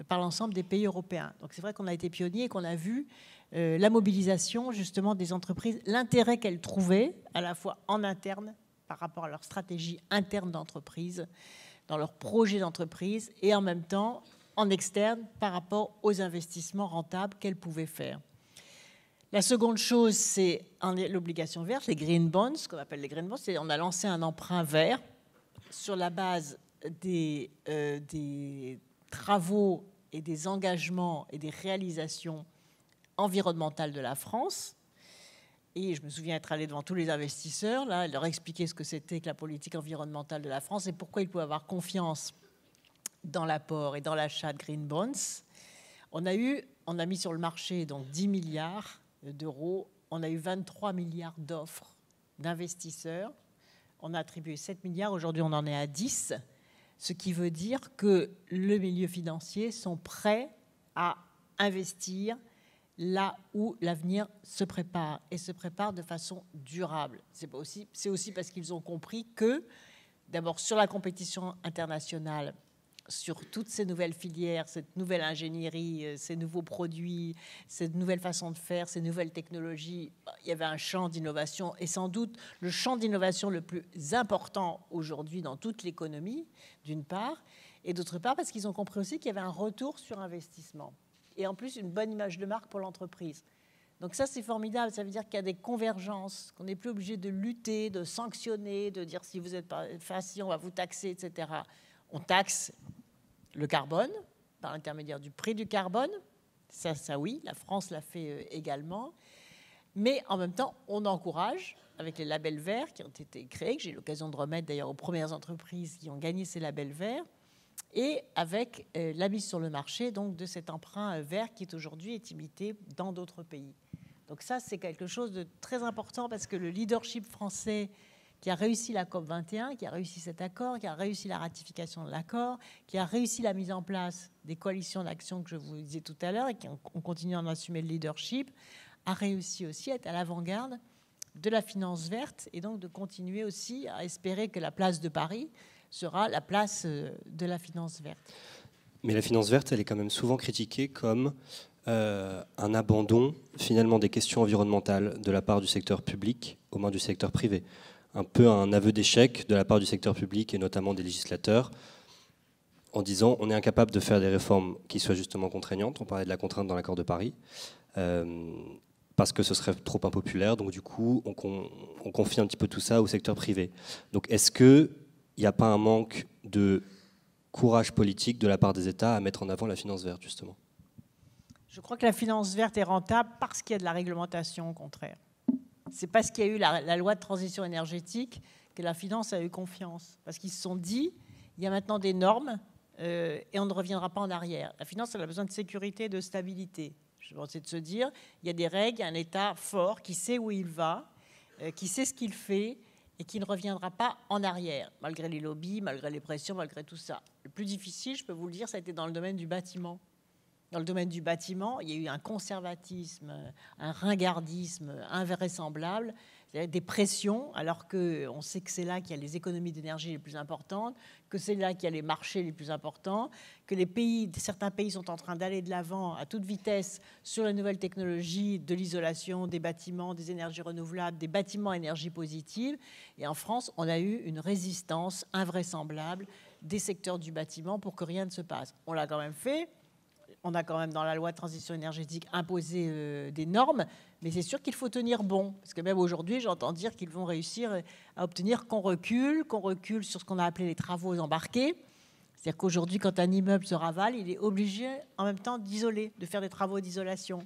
par l'ensemble des pays européens. Donc c'est vrai qu'on a été pionniers et qu'on a vu la mobilisation justement des entreprises, l'intérêt qu'elles trouvaient à la fois en interne par rapport à leur stratégie interne d'entreprise, dans leur projet d'entreprise, et en même temps en externe par rapport aux investissements rentables qu'elles pouvaient faire. La seconde chose, c'est l'obligation verte, les green bonds, ce qu'on appelle les green bonds. On a lancé un emprunt vert sur la base des travaux et des engagements et des réalisations environnementales de la France. Et je me souviens être allée devant tous les investisseurs, là, leur expliquer ce que c'était que la politique environnementale de la France et pourquoi ils pouvaient avoir confiance dans l'apport et dans l'achat de green bonds. On a mis sur le marché donc 10 milliards d'euros. On a eu 23 milliards d'offres d'investisseurs. On a attribué 7 milliards. Aujourd'hui, on en est à 10. Ce qui veut dire que le milieu financier sont prêts à investir là où l'avenir se prépare, et se prépare de façon durable. C'est aussi parce qu'ils ont compris que, d'abord, sur la compétition internationale, sur toutes ces nouvelles filières, cette nouvelle ingénierie, ces nouveaux produits, cette nouvelle façon de faire, ces nouvelles technologies, il y avait un champ d'innovation, et sans doute le champ d'innovation le plus important aujourd'hui dans toute l'économie, d'une part, et d'autre part parce qu'ils ont compris aussi qu'il y avait un retour sur investissement, et en plus une bonne image de marque pour l'entreprise. Donc ça, c'est formidable, ça veut dire qu'il y a des convergences, qu'on n'est plus obligé de lutter, de sanctionner, de dire si vous êtes pas facile, on va vous taxer, etc. On taxe le carbone par l'intermédiaire du prix du carbone. Ça oui, la France l'a fait également. Mais en même temps, on encourage, avec les labels verts qui ont été créés, que j'ai eu l'occasion de remettre d'ailleurs aux premières entreprises qui ont gagné ces labels verts, et avec la mise sur le marché donc, de cet emprunt vert qui est aujourd'hui imité dans d'autres pays. Donc ça, c'est quelque chose de très important parce que le leadership français qui a réussi la COP21, qui a réussi cet accord, qui a réussi la ratification de l'accord, qui a réussi la mise en place des coalitions d'action que je vous disais tout à l'heure et qui ont continué à en assumer le leadership, a réussi aussi à être à l'avant-garde de la finance verte et donc de continuer aussi à espérer que la place de Paris sera la place de la finance verte. Mais la finance verte, elle est quand même souvent critiquée comme un abandon finalement des questions environnementales de la part du secteur public au moins du secteur privé. Un peu un aveu d'échec de la part du secteur public et notamment des législateurs en disant on est incapable de faire des réformes qui soient justement contraignantes. On parlait de la contrainte dans l'accord de Paris parce que ce serait trop impopulaire. Donc du coup, on confie un petit peu tout ça au secteur privé. Donc est-ce qu'il n'y a pas un manque de courage politique de la part des États à mettre en avant la finance verte justement ? Je crois que la finance verte est rentable parce qu'il y a de la réglementation au contraire. C'est parce qu'il y a eu la loi de transition énergétique que la finance a eu confiance. Parce qu'ils se sont dit, il y a maintenant des normes et on ne reviendra pas en arrière. La finance, elle a besoin de sécurité et de stabilité. Je pense de se dire, il y a des règles, il y a un État fort qui sait où il va, qui sait ce qu'il fait et qui ne reviendra pas en arrière, malgré les lobbies, malgré les pressions, malgré tout ça. Le plus difficile, je peux vous le dire, ça a été dans le domaine du bâtiment. Dans le domaine du bâtiment, il y a eu un conservatisme, un ringardisme invraisemblable. C'est-à-dire des pressions, alors qu'on sait que c'est là qu'il y a les économies d'énergie les plus importantes, que c'est là qu'il y a les marchés les plus importants, que certains pays sont en train d'aller de l'avant à toute vitesse sur les nouvelles technologies de l'isolation, des bâtiments, des énergies renouvelables, des bâtiments à énergie positive. Et en France, on a eu une résistance invraisemblable des secteurs du bâtiment pour que rien ne se passe. On l'a quand même fait. On a quand même dans la loi de transition énergétique imposé des normes, mais c'est sûr qu'il faut tenir bon. Parce que même aujourd'hui, j'entends dire qu'ils vont réussir à obtenir qu'on recule sur ce qu'on a appelé les travaux embarqués. C'est-à-dire qu'aujourd'hui, quand un immeuble se ravale, il est obligé en même temps d'isoler, de faire des travaux d'isolation.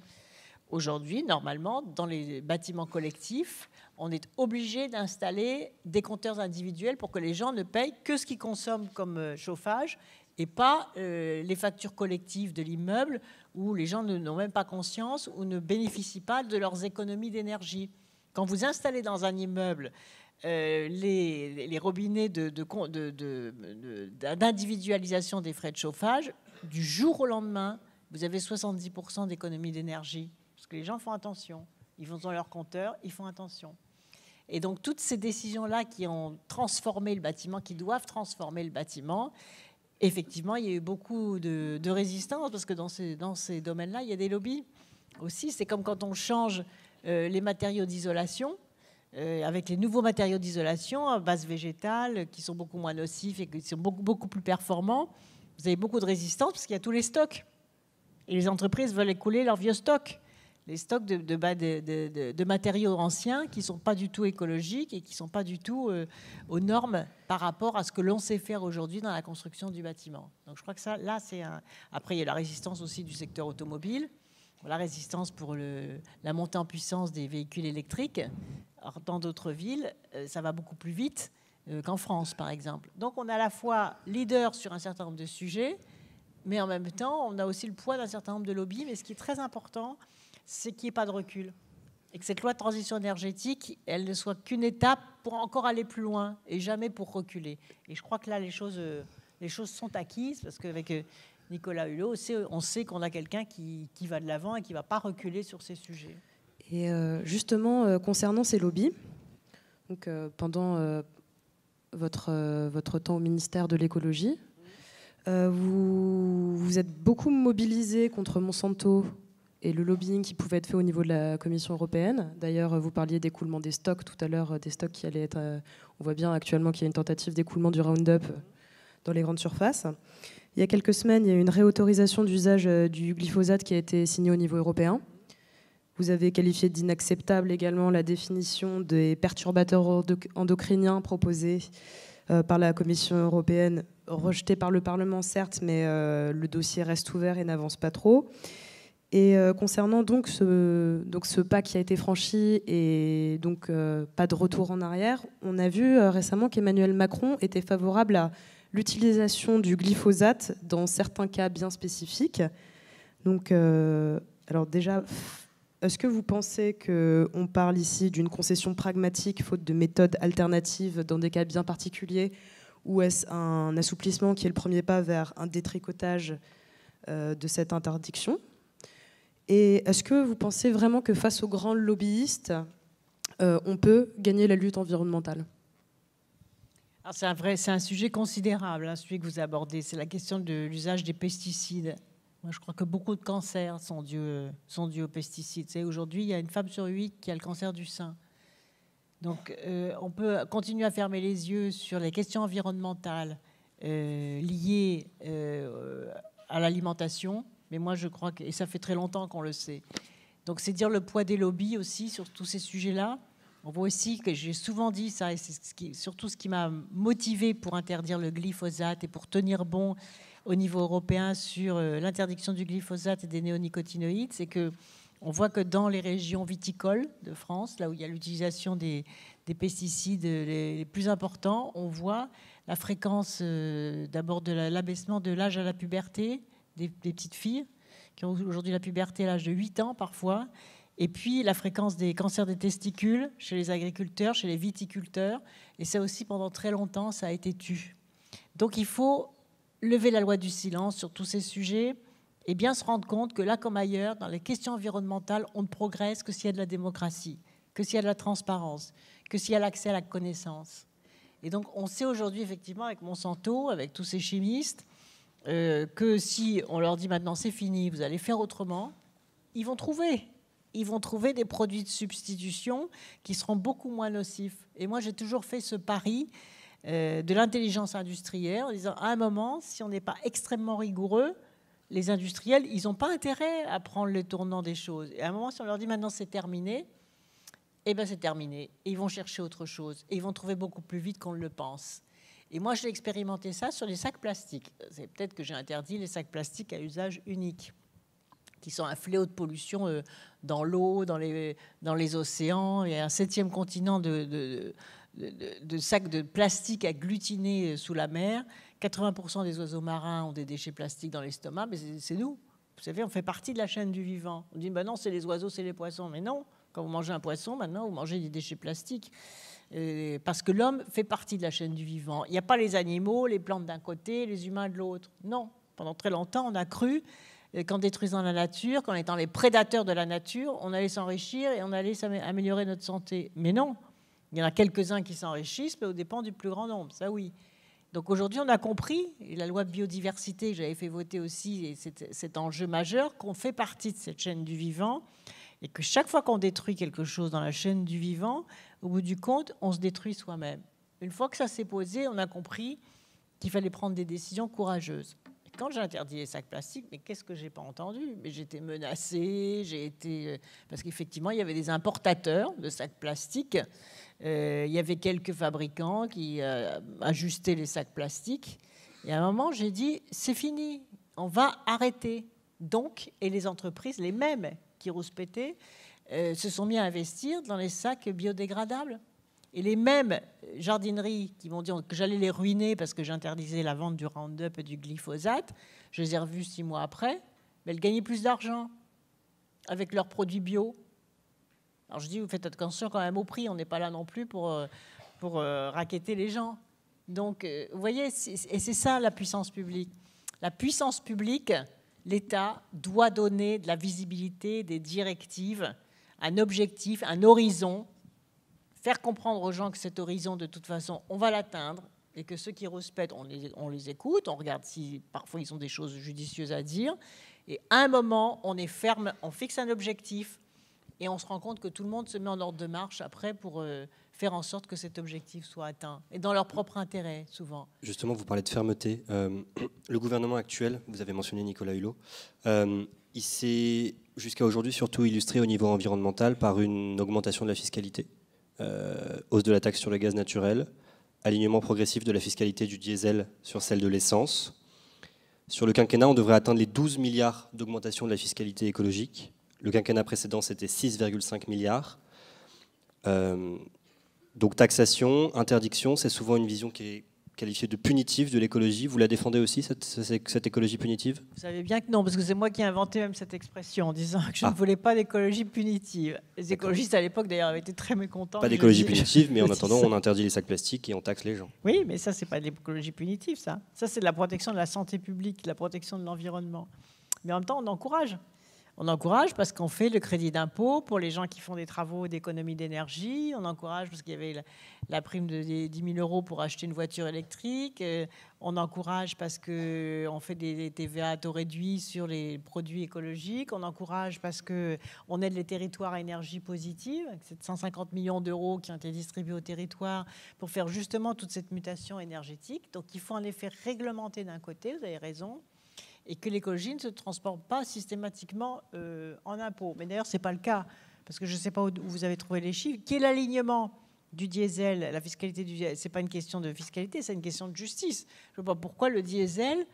Aujourd'hui, normalement, dans les bâtiments collectifs, on est obligé d'installer des compteurs individuels pour que les gens ne payent que ce qu'ils consomment comme chauffage et pas les factures collectives de l'immeuble où les gens n'ont même pas conscience ou ne bénéficient pas de leurs économies d'énergie. Quand vous installez dans un immeuble les robinets d'individualisation des frais de chauffage, du jour au lendemain, vous avez 70% d'économies d'énergie. Parce que les gens font attention. Ils vont dans leur compteur, ils font attention. Et donc, toutes ces décisions-là qui ont transformé le bâtiment, qui doivent transformer le bâtiment, effectivement, il y a eu beaucoup de résistance, parce que dans ces domaines-là, il y a des lobbies aussi. C'est comme quand on change les matériaux d'isolation, avec les nouveaux matériaux d'isolation à base végétale, qui sont beaucoup moins nocifs et qui sont beaucoup plus performants. Vous avez beaucoup de résistance, parce qu'il y a tous les stocks. Et les entreprises veulent écouler leurs vieux stocks. Les stocks de matériaux anciens qui ne sont pas du tout écologiques et qui ne sont pas du tout aux normes par rapport à ce que l'on sait faire aujourd'hui dans la construction du bâtiment. Donc je crois que ça, là, c'est un... Après, il y a la résistance aussi du secteur automobile, la résistance pour la montée en puissance des véhicules électriques. Alors, dans d'autres villes, ça va beaucoup plus vite qu'en France, par exemple. Donc on est à la fois leader sur un certain nombre de sujets, mais en même temps, on a aussi le poids d'un certain nombre de lobbies. Mais ce qui est très important, c'est qu'il n'y ait pas de recul. Et que cette loi de transition énergétique, elle ne soit qu'une étape pour encore aller plus loin et jamais pour reculer. Et je crois que là, les choses sont acquises, parce qu'avec Nicolas Hulot, on sait qu'on a quelqu'un qui va de l'avant et qui ne va pas reculer sur ces sujets. Et justement, concernant ces lobbies, donc, pendant votre temps au ministère de l'écologie, vous êtes beaucoup mobilisé contre Monsanto et le lobbying qui pouvait être fait au niveau de la Commission européenne. D'ailleurs, vous parliez d'écoulement des stocks tout à l'heure, des stocks qui allaient être... on voit bien actuellement qu'il y a une tentative d'écoulement du Roundup dans les grandes surfaces. Il y a quelques semaines, il y a eu une réautorisation d'usage du glyphosate qui a été signée au niveau européen. Vous avez qualifié d'inacceptable également la définition des perturbateurs endocriniens proposés par la Commission européenne, rejetée par le Parlement certes, mais le dossier reste ouvert et n'avance pas trop. Et concernant donc ce pas qui a été franchi et donc pas de retour en arrière, on a vu récemment qu'Emmanuel Macron était favorable à l'utilisation du glyphosate dans certains cas bien spécifiques. Donc, alors déjà, est-ce que vous pensez qu'on parle ici d'une concession pragmatique faute de méthodes alternatives dans des cas bien particuliers, ou est-ce un assouplissement qui est le premier pas vers un détricotage de cette interdiction ? Et est-ce que vous pensez vraiment que face aux grands lobbyistes, on peut gagner la lutte environnementale ? Alors c'est un sujet considérable, hein, celui que vous abordez. C'est la question de l'usage des pesticides. Moi, je crois que beaucoup de cancers sont dus aux pesticides. Aujourd'hui, il y a une femme sur 8 qui a le cancer du sein. Donc, on peut continuer à fermer les yeux sur les questions environnementales liées à l'alimentation. Mais moi, je crois que, et ça fait très longtemps qu'on le sait. Donc, c'est dire le poids des lobbies aussi sur tous ces sujets-là. On voit aussi que j'ai souvent dit ça, et c'est surtout ce qui m'a motivé pour interdire le glyphosate et pour tenir bon au niveau européen sur l'interdiction du glyphosate et des néonicotinoïdes, c'est que on voit que dans les régions viticoles de France, là où il y a l'utilisation des pesticides les plus importants, on voit la fréquence d'abord de l'abaissement de l'âge à la puberté des petites filles qui ont aujourd'hui la puberté à l'âge de 8 ans parfois, et puis la fréquence des cancers des testicules chez les agriculteurs, chez les viticulteurs, et ça aussi pendant très longtemps ça a été tu. Donc il faut lever la loi du silence sur tous ces sujets et bien se rendre compte que là comme ailleurs, dans les questions environnementales, on ne progresse que s'il y a de la démocratie. que s'il y a de la transparence, que s'il y a l'accès à la connaissance. Et donc, on sait aujourd'hui, effectivement, avec Monsanto, avec tous ces chimistes, que si on leur dit maintenant c'est fini, vous allez faire autrement, ils vont trouver des produits de substitution qui seront beaucoup moins nocifs. Et moi, j'ai toujours fait ce pari de l'intelligence industrielle en disant, à un moment, si on n'est pas extrêmement rigoureux, les industriels, ils n'ont pas intérêt à prendre le tournant des choses. Et à un moment, si on leur dit maintenant c'est terminé, eh bien c'est terminé. Et ils vont chercher autre chose. Et ils vont trouver beaucoup plus vite qu'on le pense. Et moi, j'ai expérimenté ça sur les sacs plastiques. C'est peut-être que j'ai interdit les sacs plastiques à usage unique, qui sont un fléau de pollution dans l'eau, dans les océans. Il y a un 7e continent de sacs de plastique agglutinés sous la mer. 80% des oiseaux marins ont des déchets plastiques dans l'estomac, mais c'est nous. Vous savez, on fait partie de la chaîne du vivant. On dit, ben non, c'est les oiseaux, c'est les poissons. Mais non, quand vous mangez un poisson, maintenant, vous mangez des déchets plastiques. Parce que l'homme fait partie de la chaîne du vivant. Il n'y a pas les animaux, les plantes d'un côté, les humains de l'autre. Non. Pendant très longtemps, on a cru qu'en détruisant la nature, qu'en étant les prédateurs de la nature, on allait s'enrichir et on allait améliorer notre santé. Mais non. Il y en a quelques-uns qui s'enrichissent, mais au dépens du plus grand nombre. Ça, oui. Donc aujourd'hui, on a compris, et la loi de biodiversité que j'avais fait voter aussi, et cet enjeu majeur, qu'on fait partie de cette chaîne du vivant, et que chaque fois qu'on détruit quelque chose dans la chaîne du vivant, au bout du compte, on se détruit soi-même. Une fois que ça s'est posé, on a compris qu'il fallait prendre des décisions courageuses. Et quand j'ai interdit les sacs plastiques, mais qu'est-ce que j'ai pas entendu? Mais j'étais menacée, parce qu'effectivement, il y avait des importateurs de sacs plastiques. Il y avait quelques fabricants qui ajustaient les sacs plastiques. Et à un moment, j'ai dit, c'est fini, on va arrêter. Donc, et les entreprises, les mêmes qui rouspétaient, se sont mis à investir dans les sacs biodégradables. Et les mêmes jardineries qui m'ont dit que j'allais les ruiner parce que j'interdisais la vente du Roundup et du glyphosate, je les ai revus 6 mois après, mais elles gagnaient plus d'argent avec leurs produits bio. Alors je dis, vous faites attention quand même au prix, on n'est pas là non plus pour racketter les gens. Donc, vous voyez, et c'est ça la puissance publique. La puissance publique, l'État doit donner de la visibilité, des directives, un objectif, un horizon, faire comprendre aux gens que cet horizon, de toute façon, on va l'atteindre, et que ceux qui rouspètent, on les écoute, on regarde si parfois ils ont des choses judicieuses à dire, et à un moment, on est ferme, on fixe un objectif, et on se rend compte que tout le monde se met en ordre de marche après pour faire en sorte que cet objectif soit atteint, et dans leur propre intérêt, souvent. Justement, vous parlez de fermeté. Le gouvernement actuel, vous avez mentionné Nicolas Hulot, il s'est jusqu'à aujourd'hui surtout illustré au niveau environnemental par une augmentation de la fiscalité, hausse de la taxe sur le gaz naturel, alignement progressif de la fiscalité du diesel sur celle de l'essence. Sur le quinquennat, on devrait atteindre les 12 milliards d'augmentation de la fiscalité écologique. Le quinquennat précédent, c'était 6,5 milliards. Donc taxation, interdiction, c'est souvent une vision qui est qualifiée de punitive de l'écologie. Vous la défendez aussi, cette écologie punitive? Vous savez bien que non, parce que c'est moi qui ai inventé même cette expression en disant que je ne voulais pas d'écologie punitive. Les écologistes à l'époque, d'ailleurs, avaient été très mécontents. Pas d'écologie punitive, mais en attendant, on interdit les sacs plastiques et on taxe les gens. Oui, mais ça, c'est pas de l'écologie punitive, ça. Ça, c'est de la protection de la santé publique, de la protection de l'environnement. Mais en même temps, on encourage. On encourage parce qu'on fait le crédit d'impôt pour les gens qui font des travaux d'économie d'énergie. On encourage parce qu'il y avait la prime de 10 000 euros pour acheter une voiture électrique. On encourage parce qu'on fait des TVA à taux réduit sur les produits écologiques. On encourage parce qu'on aide les territoires à énergie positive. C'est 150 millions d'euros qui ont été distribués aux territoires pour faire justement toute cette mutation énergétique. Donc il faut en effet réglementer d'un côté, vous avez raison, et que l'écologie ne se transforme pas systématiquement en impôt. Mais d'ailleurs, ce n'est pas le cas, parce que je ne sais pas où vous avez trouvé les chiffres. Quel est l'alignement du diesel, la fiscalité du diesel? Ce n'est pas une question de fiscalité, c'est une question de justice. Je ne vois pas pourquoi le diesel,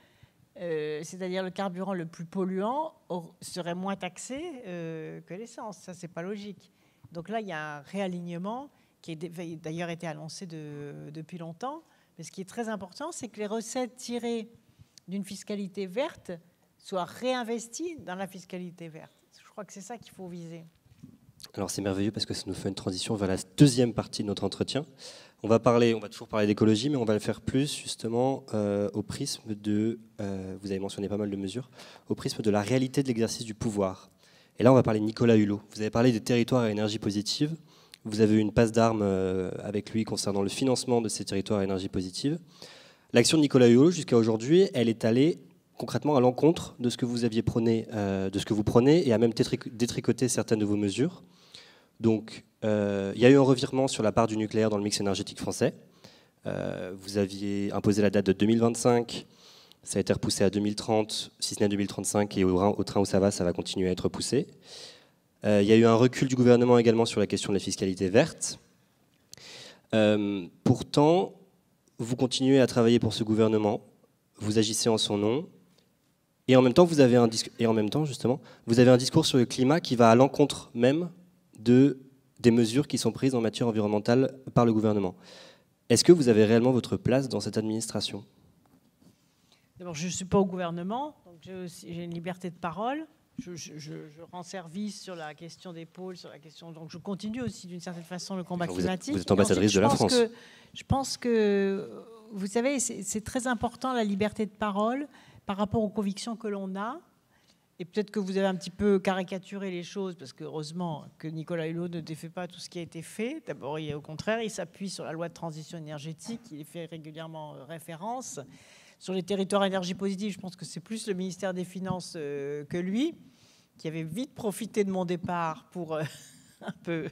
c'est-à-dire le carburant le plus polluant, serait moins taxé que l'essence. Ça, ce n'est pas logique. Donc là, il y a un réalignement qui a d'ailleurs été annoncé depuis longtemps. Mais ce qui est très important, c'est que les recettes tirées d'une fiscalité verte soit réinvestie dans la fiscalité verte. Je crois que c'est ça qu'il faut viser. Alors c'est merveilleux parce que ça nous fait une transition vers la deuxième partie de notre entretien. On va toujours parler d'écologie, mais on va le faire plus justement au prisme de, vous avez mentionné pas mal de mesures, au prisme de la réalité de l'exercice du pouvoir. Et là, on va parler de Nicolas Hulot. Vous avez parlé des territoires à énergie positive. Vous avez eu une passe d'armes avec lui concernant le financement de ces territoires à énergie positive. L'action de Nicolas Hulot, jusqu'à aujourd'hui, elle est allée concrètement à l'encontre de ce que vous aviez prôné, de ce que vous prenez, et a même détricoté certaines de vos mesures. Donc, il y a eu un revirement sur la part du nucléaire dans le mix énergétique français. Vous aviez imposé la date de 2025, ça a été repoussé à 2030, si ce n'est à 2035, et au train où ça va continuer à être repoussé. Il y a eu un recul du gouvernement également sur la question de la fiscalité verte. Pourtant, vous continuez à travailler pour ce gouvernement, vous agissez en son nom, et en même temps, vous avez un discours sur le climat qui va à l'encontre même des mesures qui sont prises en matière environnementale par le gouvernement. Est-ce que vous avez réellement votre place dans cette administration ? D'abord, je ne suis pas au gouvernement, donc j'ai une liberté de parole. Je rends service sur la question des pôles, sur la question. Donc, je continue aussi d'une certaine façon le combat climatique. Vous êtes ambassadrice de la France. Je pense que, vous savez, c'est très important la liberté de parole par rapport aux convictions que l'on a. Et peut-être que vous avez un petit peu caricaturé les choses, parce que heureusement que Nicolas Hulot ne défait pas tout ce qui a été fait. D'abord, au contraire, il s'appuie sur la loi de transition énergétique, il y fait régulièrement référence. Sur les territoires à énergie positive, je pense que c'est plus le ministère des Finances que lui, qui avait vite profité de mon départ pour un peu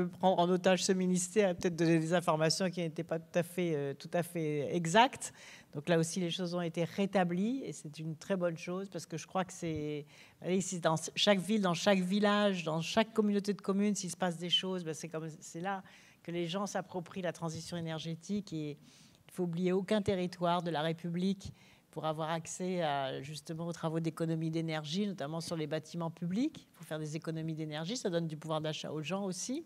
prendre en otage ce ministère et peut-être donner des informations qui n'étaient pas tout à fait exactes. Donc là aussi, les choses ont été rétablies et c'est une très bonne chose parce que je crois que c'est dans chaque ville, dans chaque village, dans chaque communauté de communes, s'il se passe des choses, ben c'est là que les gens s'approprient la transition énergétique et il ne faut oublier aucun territoire de la République pour avoir accès justement aux travaux d'économie d'énergie, notamment sur les bâtiments publics. Il faut faire des économies d'énergie, ça donne du pouvoir d'achat aux gens aussi.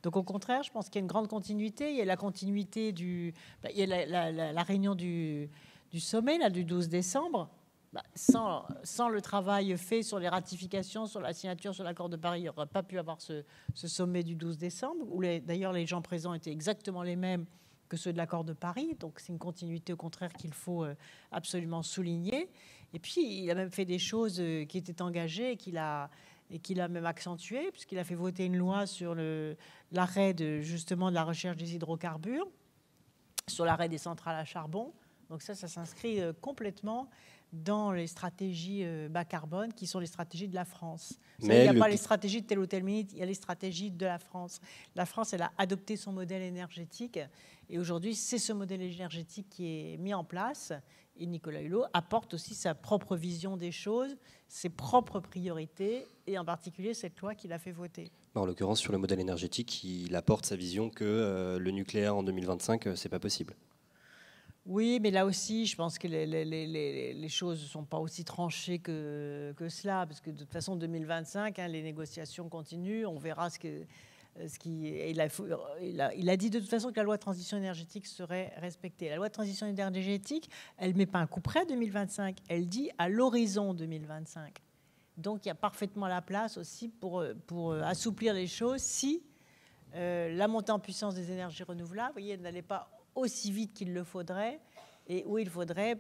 Donc au contraire, je pense qu'il y a une grande continuité. Il y a la continuité il y a la réunion du sommet là, du 12 décembre. Sans le travail fait sur les ratifications, sur la signature, sur l'accord de Paris, il n'y aurait pas pu avoir ce sommet du 12 décembre, où d'ailleurs les gens présents étaient exactement les mêmes que ceux de l'accord de Paris. Donc c'est une continuité au contraire qu'il faut absolument souligner. Et puis il a même fait des choses qui étaient engagées et qu'il a même accentué, puisqu'il a fait voter une loi sur l'arrêt justement de la recherche des hydrocarbures, sur l'arrêt des centrales à charbon. Donc ça s'inscrit complètement dans les stratégies bas carbone, qui sont les stratégies de la France. Il n'y a pas les stratégies de tel ou tel ministre, il y a les stratégies de la France. La France, elle a adopté son modèle énergétique, et aujourd'hui, c'est ce modèle énergétique qui est mis en place. Et Nicolas Hulot apporte aussi sa propre vision des choses, ses propres priorités, et en particulier cette loi qu'il a fait voter. En l'occurrence, sur le modèle énergétique, il apporte sa vision que le nucléaire en 2025, c'est pas possible. Oui, mais là aussi, je pense que les choses ne sont pas aussi tranchées que cela, parce que de toute façon, 2025, les négociations continuent, on verra il a dit de toute façon que la loi de transition énergétique serait respectée. La loi de transition énergétique, elle ne met pas un coup près à 2025, elle dit à l'horizon 2025. Donc il y a parfaitement la place aussi pour assouplir les choses si la montée en puissance des énergies renouvelables, vous voyez, elle n'allait pas aussi vite qu'il le faudrait et où il faudrait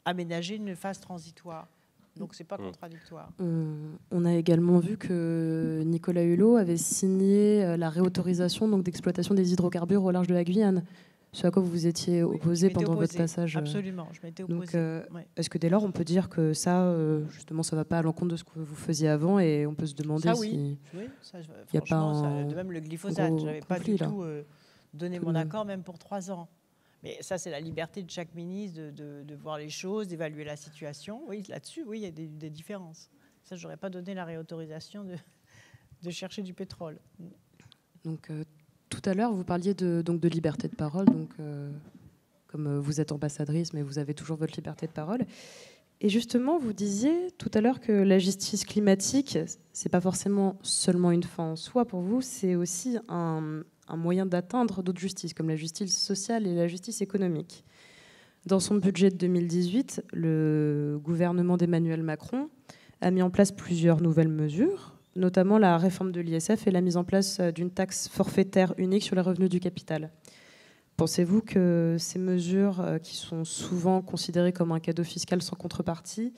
aménager une phase transitoire. Donc c'est pas contradictoire. On a également vu que Nicolas Hulot avait signé la réautorisation d'exploitation des hydrocarbures au large de la Guyane, ce à quoi vous vous étiez opposé pendant votre passage. Absolument, je m'étais opposé. Donc, est-ce que dès lors on peut dire que ça, justement, ça ne va pas à l'encontre de ce que vous faisiez avant et on peut se demander ça, si ça, il n'y a pas de même le glyphosate, je n'avais pas du tout donné mon accord même pour 3 ans. Mais ça, c'est la liberté de chaque ministre de voir les choses, d'évaluer la situation. Oui, là-dessus, oui, il y a des différences. Ça, je n'aurais pas donné la réautorisation de chercher du pétrole. Donc, tout à l'heure, vous parliez de liberté de parole. Donc, comme vous êtes ambassadrice, mais vous avez toujours votre liberté de parole. Et justement, vous disiez tout à l'heure que la justice climatique, c'est pas forcément seulement une fin en soi pour vous, c'est aussi un moyen d'atteindre d'autres justices, comme la justice sociale et la justice économique. Dans son budget de 2018, le gouvernement d'Emmanuel Macron a mis en place plusieurs nouvelles mesures, notamment la réforme de l'ISF et la mise en place d'une taxe forfaitaire unique sur les revenus du capital. Pensez-vous que ces mesures, qui sont souvent considérées comme un cadeau fiscal sans contrepartie,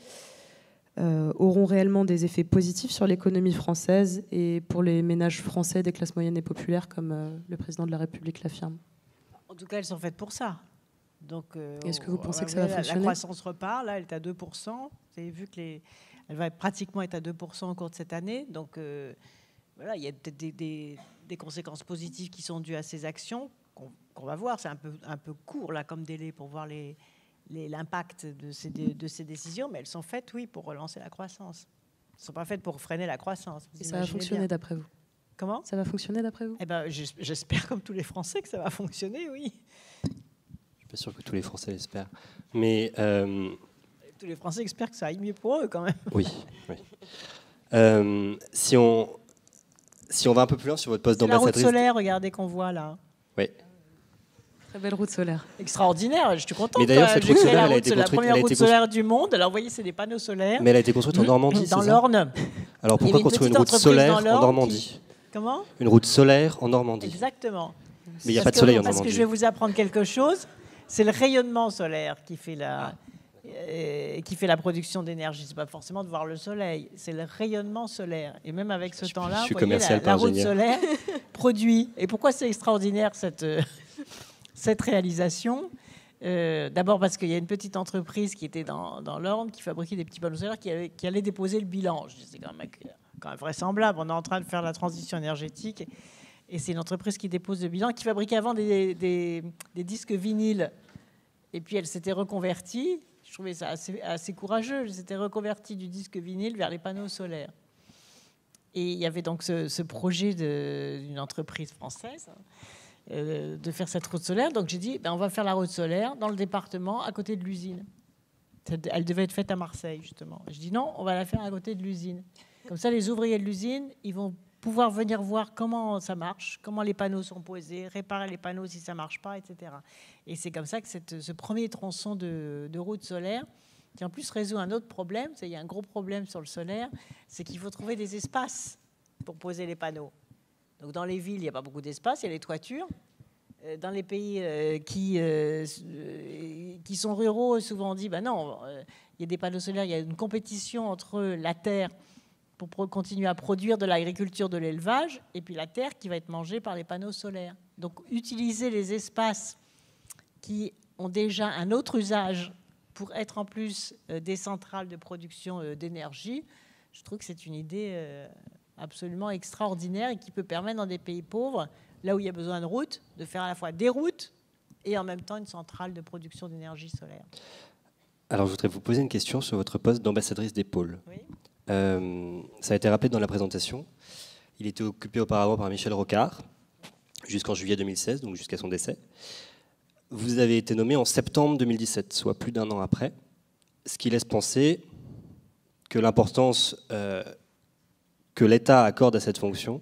auront réellement des effets positifs sur l'économie française et pour les ménages français des classes moyennes et populaires, comme le président de la République l'affirme. En tout cas, elles sont faites pour ça. Donc, est-ce que vous pensez que ça va fonctionner ? La croissance repart, là, elle est à 2%. Vous avez vu qu'elle va pratiquement être à 2% au cours de cette année. Donc, voilà, il y a peut-être des conséquences positives qui sont dues à ces actions qu'on va voir. C'est un peu court, là, comme délai pour voir l'impact de ces décisions, mais elles sont faites, oui, pour relancer la croissance. Elles ne sont pas faites pour freiner la croissance. Et ça va fonctionner d'après vous ? Comment ? Ça va fonctionner d'après vous ? Eh ben, j'espère, comme tous les Français, que ça va fonctionner, oui. Je ne suis pas sûr que tous les Français l'espèrent. Mais tous les Français espèrent que ça aille mieux pour eux, quand même. Oui. Si on va un peu plus loin sur votre poste d'ambassadrice... La route solaire, regardez, qu'on voit là. Oui. Très belle route solaire. Extraordinaire, je suis contente. Mais d'ailleurs, cette route solaire, elle a été construite... La première route solaire du monde. Alors, vous voyez, c'est des panneaux solaires. Mais elle a été construite en Normandie, dans l'Orne. Alors, pourquoi construire une route solaire en Normandie ? Comment ? Une route solaire en Normandie. Exactement. Mais il n'y a pas de soleil en Normandie. Parce que je vais vous apprendre quelque chose. C'est le rayonnement solaire qui fait la production d'énergie. C'est pas forcément de voir le soleil, c'est le rayonnement solaire. Et même avec ce temps-là, vous voyez, la route solaire produit. Et pourquoi c'est extraordinaire cette réalisation ? D'abord parce qu'il y a une petite entreprise qui était dans l'Orne qui fabriquait des petits panneaux solaires qui allait déposer le bilan. Je dis, c'est quand même vraisemblable. On est en train de faire la transition énergétique. Et c'est une entreprise qui dépose le bilan, qui fabriquait avant des disques vinyles. Et puis elle s'était reconvertie. Je trouvais ça assez courageux. Elle s'était reconvertie du disque vinyle vers les panneaux solaires. Et il y avait donc ce projet d'une entreprise française de faire cette route solaire. Donc j'ai dit, on va faire la route solaire dans le département, à côté de l'usine. Elle devait être faite à Marseille, justement. Je dis non, on va la faire à côté de l'usine. Comme ça, les ouvriers de l'usine, ils vont pouvoir venir voir comment ça marche, comment les panneaux sont posés, réparer les panneaux si ça ne marche pas, etc. Et c'est comme ça que ce premier tronçon de route solaire, qui en plus résout un autre problème, il y a un gros problème sur le solaire, c'est qu'il faut trouver des espaces pour poser les panneaux. Donc dans les villes, il n'y a pas beaucoup d'espace, il y a les toitures. Dans les pays qui sont ruraux, souvent on dit, non, il y a des panneaux solaires, il y a une compétition entre la terre pour continuer à produire de l'agriculture, de l'élevage, et puis la terre qui va être mangée par les panneaux solaires. Donc utiliser les espaces qui ont déjà un autre usage pour être en plus des centrales de production d'énergie, je trouve que c'est une idée absolument extraordinaire et qui peut permettre dans des pays pauvres, là où il y a besoin de routes, de faire à la fois des routes et en même temps une centrale de production d'énergie solaire. Alors je voudrais vous poser une question sur votre poste d'ambassadrice des pôles. Oui. Ça a été rappelé dans la présentation. Il était occupé auparavant par Michel Rocard jusqu'en juillet 2016, donc jusqu'à son décès. Vous avez été nommé en septembre 2017, soit plus d'un an après, ce qui laisse penser que l'importance que l'État accorde à cette fonction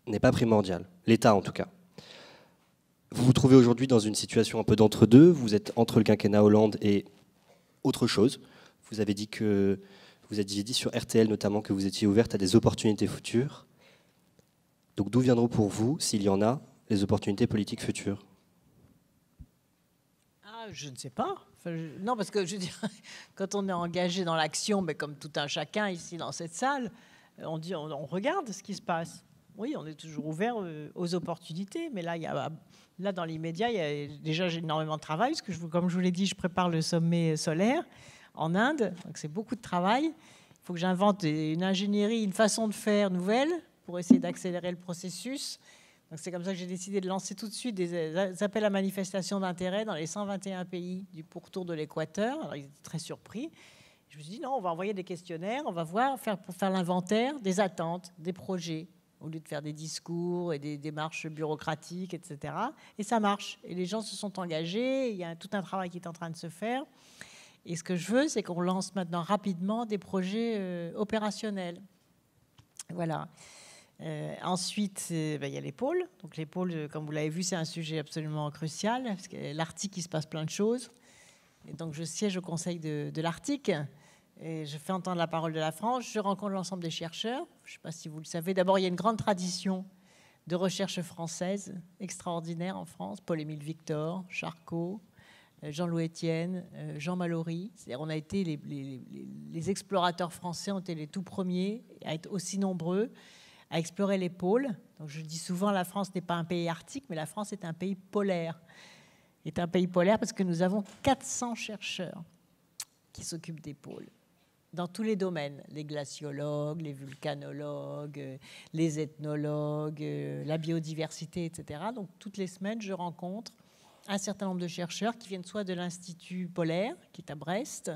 n'est pas primordiale. L'État, en tout cas. Vous vous trouvez aujourd'hui dans une situation un peu d'entre-deux. Vous êtes entre le quinquennat Hollande et autre chose. Vous avez dit sur RTL notamment que vous étiez ouverte à des opportunités futures. Donc d'où viendront pour vous, s'il y en a, les opportunités politiques futures ? Je ne sais pas. Non, parce que je veux dire, quand on est engagé dans l'action, comme tout un chacun ici dans cette salle, on regarde ce qui se passe. Oui, on est toujours ouvert aux opportunités, mais là dans l'immédiat, j'ai énormément de travail, parce que comme je vous l'ai dit, je prépare le sommet solaire en Inde, donc c'est beaucoup de travail. Il faut que j'invente une ingénierie, une façon de faire nouvelle pour essayer d'accélérer le processus. Donc c'est comme ça que j'ai décidé de lancer tout de suite des appels à manifestation d'intérêt dans les 121 pays du pourtour de l'Équateur. Alors ils étaient très surpris. Je me suis dit non, on va envoyer des questionnaires, on va pour faire l'inventaire des attentes, des projets, au lieu de faire des discours et des démarches bureaucratiques, etc. Et ça marche. Et les gens se sont engagés. Il y a tout un travail qui est en train de se faire. Et ce que je veux, c'est qu'on lance maintenant rapidement des projets opérationnels. Voilà. Ensuite, il y a les pôles. Donc les pôles, comme vous l'avez vu, c'est un sujet absolument crucial, parce que l'Arctique, il se passe plein de choses. Et donc je siège au conseil de l'Arctique, et je fais entendre la parole de la France. Je rencontre l'ensemble des chercheurs. Je ne sais pas si vous le savez. D'abord, il y a une grande tradition de recherche française extraordinaire en France. Paul-Émile Victor, Charcot, Jean-Louis Etienne, Jean Mallory. C'est-à-dire, on a été les explorateurs français ont été les tout premiers à être aussi nombreux à explorer les pôles. Donc, je dis souvent, la France n'est pas un pays arctique, mais la France est un pays polaire. C'est un pays polaire parce que nous avons 400 chercheurs qui s'occupent des pôles, dans tous les domaines, les glaciologues, les vulcanologues, les ethnologues, la biodiversité, etc. Donc, toutes les semaines, je rencontre un certain nombre de chercheurs qui viennent soit de l'Institut polaire, qui est à Brest,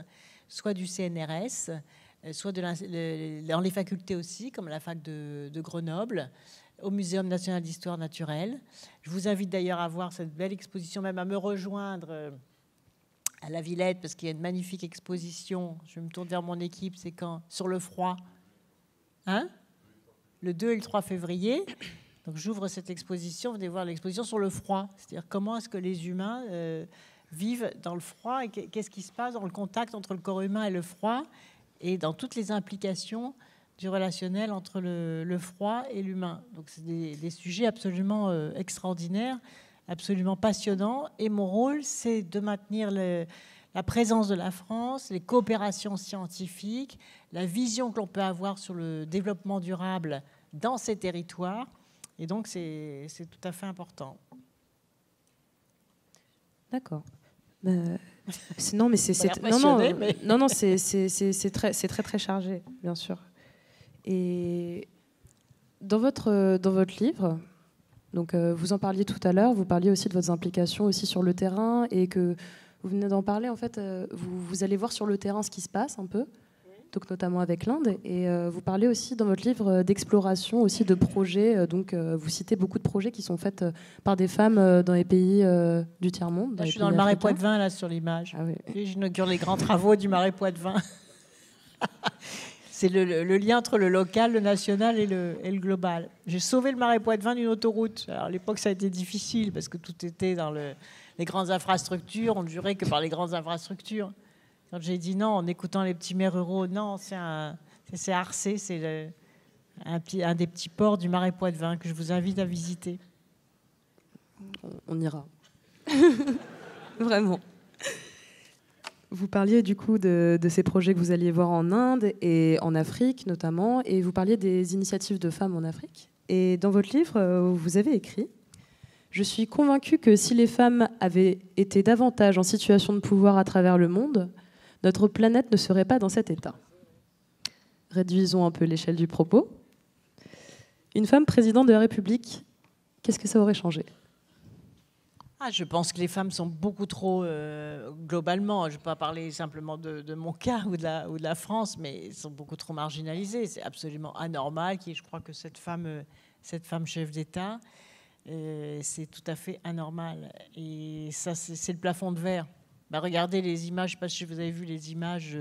soit du CNRS, soit dans les facultés aussi, comme la fac de Grenoble, au Muséum national d'histoire naturelle. Je vous invite d'ailleurs à voir cette belle exposition, même à me rejoindre à la Villette, parce qu'il y a une magnifique exposition. Je me tourne vers mon équipe, c'est quand? Sur le froid. Hein? Le 2 et le 3 février. Donc j'ouvre cette exposition, venez voir l'exposition sur le froid. C'est-à-dire comment est-ce que les humains vivent dans le froid et qu'est-ce qui se passe dans le contact entre le corps humain et le froid et dans toutes les implications du relationnel entre le froid et l'humain. Donc c'est des sujets absolument extraordinaires, absolument passionnant. Et mon rôle, c'est de maintenir la présence de la France, les coopérations scientifiques, la vision que l'on peut avoir sur le développement durable dans ces territoires. Et donc, c'est tout à fait important. D'accord. Non, mais c'est très chargé, bien sûr. Et dans votre livre. Donc, vous en parliez tout à l'heure, vous parliez aussi de votre implication aussi sur le terrain et que vous venez d'en parler, en fait, vous allez voir sur le terrain ce qui se passe un peu, donc notamment avec l'Inde. Et vous parlez aussi dans votre livre d'exploration, aussi de projets. Donc, vous citez beaucoup de projets qui sont faits par des femmes dans les pays du tiers-monde. Là, je suis dans le Marais Poitevin, là, sur l'image. Ah, oui. J'inaugure les grands travaux du Marais Poitevin. C'est le lien entre le local, le national et le global. J'ai sauvé le Marais Poitevin d'une autoroute. Alors, à l'époque, ça a été difficile parce que tout était dans les grandes infrastructures. On ne jurait que par les grandes infrastructures. Quand j'ai dit non, en écoutant les petits maires ruraux, non, c'est Arcé, c'est un des petits ports du Marais Poitevin que je vous invite à visiter. On ira. Vraiment. Vous parliez du coup de ces projets que vous alliez voir en Inde et en Afrique notamment, et vous parliez des initiatives de femmes en Afrique. Et dans votre livre, vous avez écrit « Je suis convaincue que si les femmes avaient été davantage en situation de pouvoir à travers le monde, notre planète ne serait pas dans cet état. » Réduisons un peu l'échelle du propos. Une femme présidente de la République, qu'est-ce que ça aurait changé ? Je pense que les femmes sont beaucoup trop, globalement, je ne vais pas parler simplement de mon cas ou de la France, mais elles sont beaucoup trop marginalisées. C'est absolument anormal. Je crois que cette femme chef d'État, c'est tout à fait anormal. Et ça, c'est le plafond de verre. Regardez les images, je ne sais pas si vous avez vu les images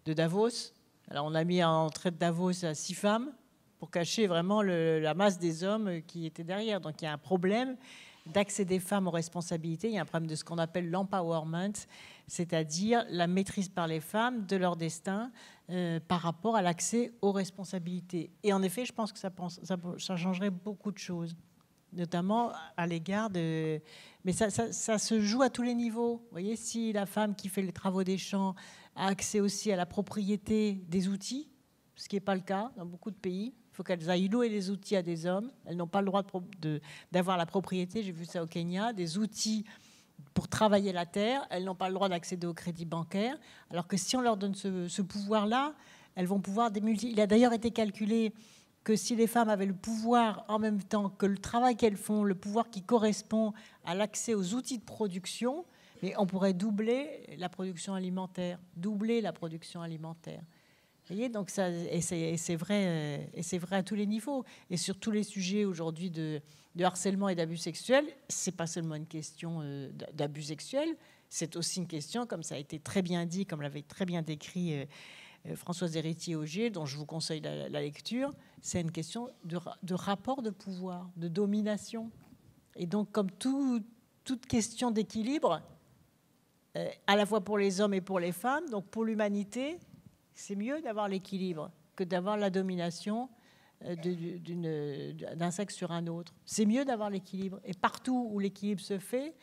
de Davos. Alors, on a mis à l'entrée de Davos 6 femmes pour cacher vraiment la masse des hommes qui étaient derrière. Donc, il y a un problème d'accès des femmes aux responsabilités. Il y a un problème de ce qu'on appelle l'empowerment, c'est-à-dire la maîtrise par les femmes de leur destin par rapport à l'accès aux responsabilités. Et en effet, je pense que ça changerait beaucoup de choses, notamment à l'égard de... Mais ça se joue à tous les niveaux. Vous voyez, si la femme qui fait les travaux des champs a accès aussi à la propriété des outils, ce qui n'est pas le cas dans beaucoup de pays, il faut qu'elles aillent louer les outils à des hommes. Elles n'ont pas le droit d'avoir la propriété, j'ai vu ça au Kenya, des outils pour travailler la terre. Elles n'ont pas le droit d'accéder au crédit bancaire. Alors que si on leur donne ce pouvoir-là, elles vont pouvoir démultiplier. Il a d'ailleurs été calculé que si les femmes avaient le pouvoir en même temps que le travail qu'elles font, le pouvoir qui correspond à l'accès aux outils de production, mais on pourrait doubler la production alimentaire. Doubler la production alimentaire. Vous voyez, donc ça, et c'est vrai à tous les niveaux. Et sur tous les sujets aujourd'hui de harcèlement et d'abus sexuels, ce n'est pas seulement une question d'abus sexuels, c'est aussi une question, comme ça a été très bien dit, comme l'avait très bien décrit Françoise Héritier-Augier, dont je vous conseille la lecture, c'est une question de rapport de pouvoir, de domination. Et donc, comme toute question d'équilibre, à la fois pour les hommes et pour les femmes, donc pour l'humanité, c'est mieux d'avoir l'équilibre que d'avoir la domination d'un sexe sur un autre. C'est mieux d'avoir l'équilibre. Et partout où l'équilibre se fait,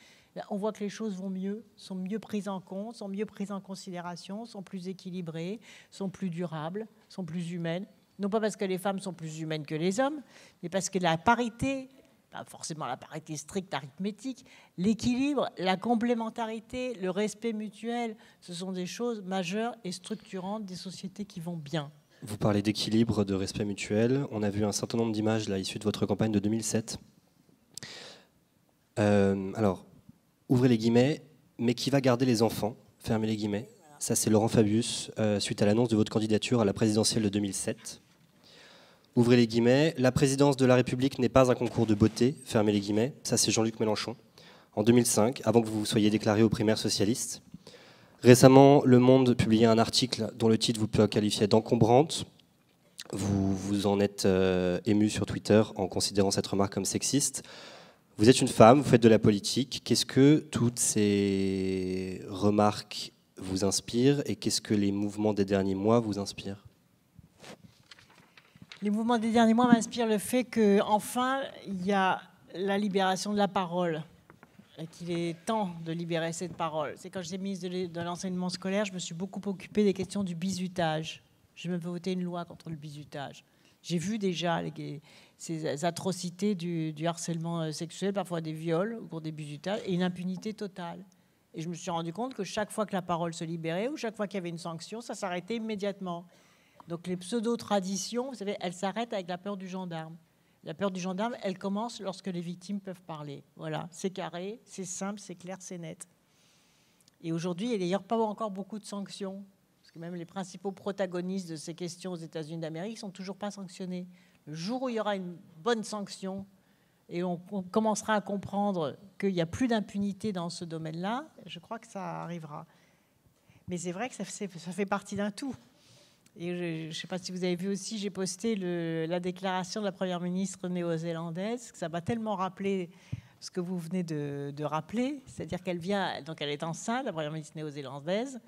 on voit que les choses vont mieux, sont mieux prises en compte, sont mieux prises en considération, sont plus équilibrées, sont plus durables, sont plus humaines. Non pas parce que les femmes sont plus humaines que les hommes, mais parce que la parité, pas forcément la parité stricte arithmétique, l'équilibre, la complémentarité, le respect mutuel, ce sont des choses majeures et structurantes des sociétés qui vont bien. Vous parlez d'équilibre, de respect mutuel. On a vu un certain nombre d'images là, issues de votre campagne de 2007. Alors, ouvrez les guillemets, mais qui va garder les enfants, fermez les guillemets. Ça, c'est Laurent Fabius, suite à l'annonce de votre candidature à la présidentielle de 2007. Ouvrez les guillemets, la présidence de la République n'est pas un concours de beauté, fermez les guillemets. Ça, c'est Jean-Luc Mélenchon, en 2005, avant que vous soyez déclaré aux primaires socialistes. Récemment, Le Monde publiait un article dont le titre vous peut qualifier d'encombrante. Vous vous en êtes ému sur Twitter en considérant cette remarque comme sexiste. Vous êtes une femme, vous faites de la politique. Qu'est-ce que toutes ces remarques vous inspirent et qu'est-ce que les mouvements des derniers mois vous inspirent ? Les mouvements des derniers mois m'inspirent le fait qu'enfin, il y a la libération de la parole. Et qu'il est temps de libérer cette parole. C'est quand j'étais ministre de l'enseignement scolaire, je me suis beaucoup occupée des questions du bizutage. J'ai même voté une loi contre le bizutage. J'ai vu déjà ces atrocités du harcèlement sexuel, parfois des viols au cours des bizutages, et une impunité totale. Et je me suis rendu compte que chaque fois que la parole se libérait ou chaque fois qu'il y avait une sanction, ça s'arrêtait immédiatement. Donc les pseudo-traditions, vous savez, elles s'arrêtent avec la peur du gendarme. La peur du gendarme, elle commence lorsque les victimes peuvent parler. Voilà, c'est carré, c'est simple, c'est clair, c'est net. Et aujourd'hui, il n'y a d'ailleurs pas encore beaucoup de sanctions, parce que même les principaux protagonistes de ces questions aux États-Unis d'Amérique ne sont toujours pas sanctionnés. Le jour où il y aura une bonne sanction et on commencera à comprendre qu'il n'y a plus d'impunité dans ce domaine-là, je crois que ça arrivera. Mais c'est vrai que ça fait partie d'un tout. Et je ne sais pas si vous avez vu aussi, j'ai posté la déclaration de la Première ministre néo-zélandaise. Ça m'a tellement rappelé ce que vous venez de rappeler. C'est-à-dire qu'elle vient, donc elle est enceinte, la Première ministre néo-zélandaise.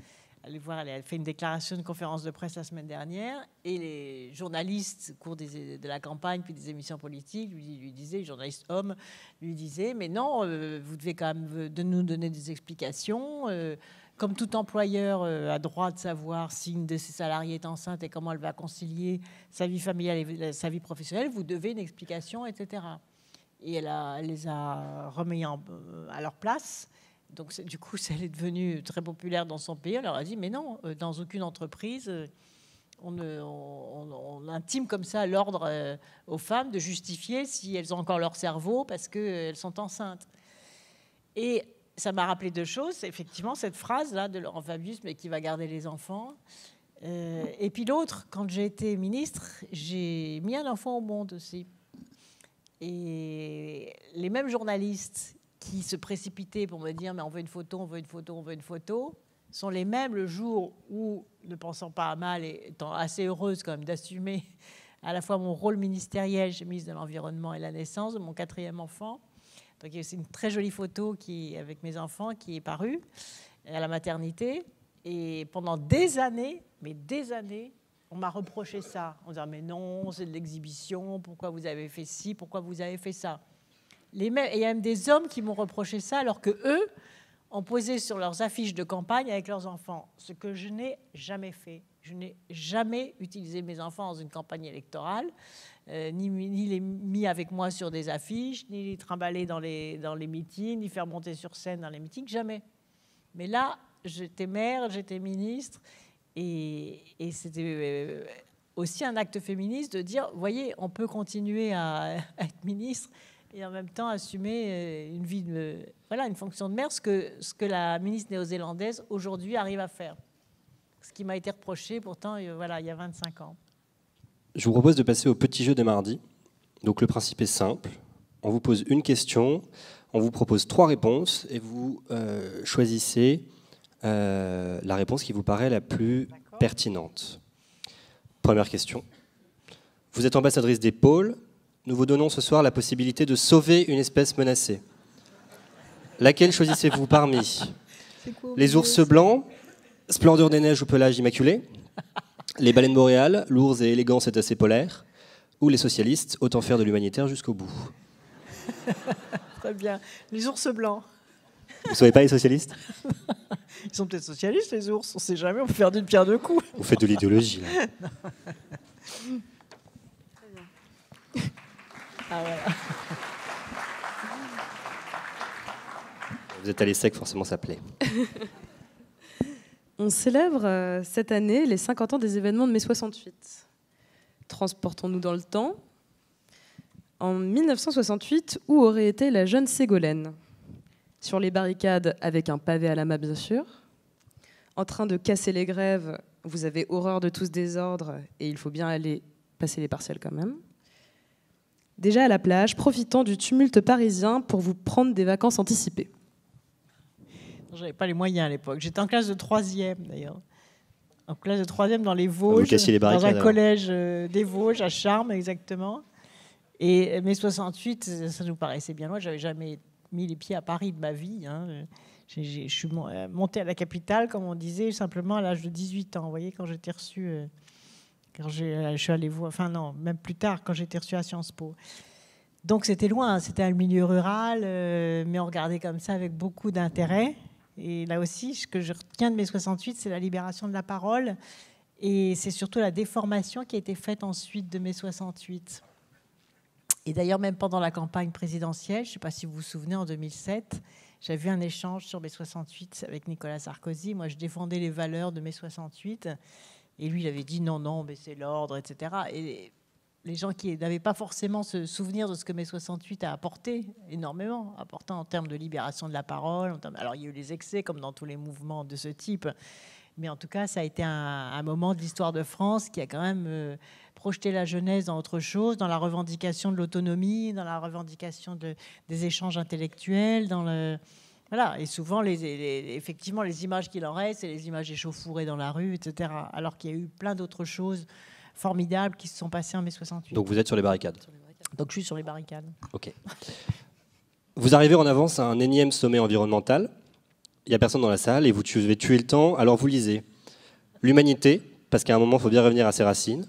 Allez voir, elle a fait une déclaration, une conférence de presse la semaine dernière. Et les journalistes, au cours de la campagne, puis des émissions politiques, lui disaient, les journalistes hommes, lui disaient, mais non, vous devez quand même nous donner des explications. Comme tout employeur a droit de savoir si une de ses salariés est enceinte et comment elle va concilier sa vie familiale et sa vie professionnelle, vous devez une explication, etc. Et elle les a remis à leur place. Donc, du coup, elle est devenue très populaire dans son pays. Elle leur a dit, mais non, dans aucune entreprise, on intime comme ça l'ordre aux femmes de justifier si elles ont encore leur cerveau parce qu'elles sont enceintes. Et ça m'a rappelé deux choses. Effectivement, cette phrase-là de Laurent Fabius, mais qui va garder les enfants. Et puis l'autre, quand j'ai été ministre, j'ai mis un enfant au monde aussi. Et les mêmes journalistes qui se précipitaient pour me dire « mais on veut une photo, on veut une photo, on veut une photo », sont les mêmes le jour où, ne pensant pas à mal et étant assez heureuse quand même d'assumer à la fois mon rôle ministériel, j'ai ministre de l'Environnement et la naissance de mon 4e enfant. Donc c'est une très jolie photo avec mes enfants qui est parue à la maternité. Et pendant des années, on m'a reproché ça. On disait mais non, c'est de l'exhibition, pourquoi vous avez fait ci, pourquoi vous avez fait ça. Et il y a même des hommes qui m'ont reproché ça alors qu'eux ont posé sur leurs affiches de campagne avec leurs enfants, ce que je n'ai jamais fait. Je n'ai jamais utilisé mes enfants dans une campagne électorale, ni les mis avec moi sur des affiches, ni les trimballer dans les meetings, ni faire monter sur scène dans les meetings, jamais. Mais là, j'étais maire, j'étais ministre, et c'était aussi un acte féministe de dire, voyez, on peut continuer à être ministre et en même temps assumer une vie une fonction de maire, ce que la ministre néo-zélandaise aujourd'hui arrive à faire. Ce qui m'a été reproché pourtant il y a 25 ans. Je vous propose de passer au petit jeu des mardis. Donc le principe est simple. On vous pose une question, on vous propose 3 réponses et vous choisissez la réponse qui vous paraît la plus pertinente. Première question. Vous êtes ambassadrice des pôles. Nous vous donnons ce soir la possibilité de sauver une espèce menacée. Laquelle choisissez-vous parmi les ours blancs, splendeur des neiges ou pelage immaculé, les baleines boréales, lourds et élégants cétacés polaires, ou les socialistes, autant faire de l'humanitaire jusqu'au bout? Très bien. Les ours blancs. Vous ne savez pas les socialistes? Ils sont peut-être socialistes, les ours, on ne sait jamais, on peut faire d'une pierre deux coups. Vous faites de l'idéologie, là. Ah, voilà. Vous êtes à l'ESSEC, forcément ça plaît. On célèbre cette année les 50 ans des événements de mai 68. Transportons-nous dans le temps. En 1968, où aurait été la jeune Ségolène? Sur les barricades, avec un pavé à la main, bien sûr. En train de casser les grèves, vous avez horreur de tout ce désordre et il faut bien aller passer les partiels quand même. Déjà à la plage, profitant du tumulte parisien pour vous prendre des vacances anticipées. Je n'avais pas les moyens à l'époque. J'étais en classe de 3e, d'ailleurs. En classe de 3e dans les Vosges, vous cassiez les barricades, dans un alors. collège des Vosges, à Charmes, exactement. Et mai 68, ça nous paraissait bien loin. Je n'avais jamais mis les pieds à Paris de ma vie. Hein. Je suis montée à la capitale, comme on disait, simplement à l'âge de 18 ans. Vous voyez, quand j'étais reçue... Quand je suis allée voir... Enfin non, même plus tard, quand j'étais reçue à Sciences Po. Donc c'était loin, c'était un milieu rural, mais on regardait comme ça avec beaucoup d'intérêt. Et là aussi, ce que je retiens de mai 68, c'est la libération de la parole. Et c'est surtout la déformation qui a été faite ensuite de mai 68. Et d'ailleurs, même pendant la campagne présidentielle, je ne sais pas si vous vous souvenez, en 2007, j'avais vu un échange sur mai 68 avec Nicolas Sarkozy. Moi, je défendais les valeurs de mai 68. Et lui, il avait dit non, mais c'est l'ordre, etc. Et les gens qui n'avaient pas forcément ce souvenir de ce que mai 68 a apporté, énormément, apporté en termes de libération de la parole. Alors, il y a eu les excès, comme dans tous les mouvements de ce type. Mais en tout cas, ça a été un moment de l'histoire de France qui a quand même projeté la jeunesse dans autre chose, dans la revendication de l'autonomie, dans la revendication des échanges intellectuels, dans le... Voilà, et souvent, effectivement, les images qu'il en reste, c'est les images échauffourées dans la rue, etc. Alors qu'il y a eu plein d'autres choses formidables qui se sont passées en mai 68. Donc vous êtes sur les barricades? Donc je suis sur les barricades. Ok. Vous arrivez en avance à un énième sommet environnemental. Il n'y a personne dans la salle et vous devez tuer le temps, alors vous lisez l'humanité, parce qu'à un moment, il faut bien revenir à ses racines.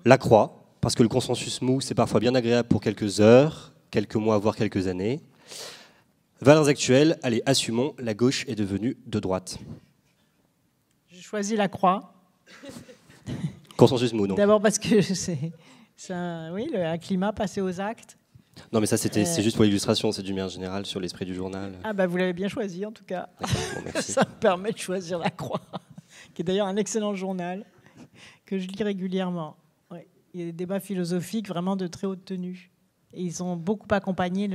La croix, parce que le consensus mou, c'est parfois bien agréable pour quelques heures, quelques mois, voire quelques années. Valeurs actuelles, allez, assumons, la gauche est devenue de droite. J'ai choisi la croix. Consensus mou, non? D'abord parce que c'est un climat passé aux actes. Non, mais ça, c'est juste pour l'illustration, c'est du bien général sur l'esprit du journal. Ah bah vous l'avez bien choisi, en tout cas. Bon, merci. Ça me permet de choisir la croix, qui est d'ailleurs un excellent journal que je lis régulièrement. Ouais. Il y a des débats philosophiques vraiment de très haute tenue. Et ils ont beaucoup accompagné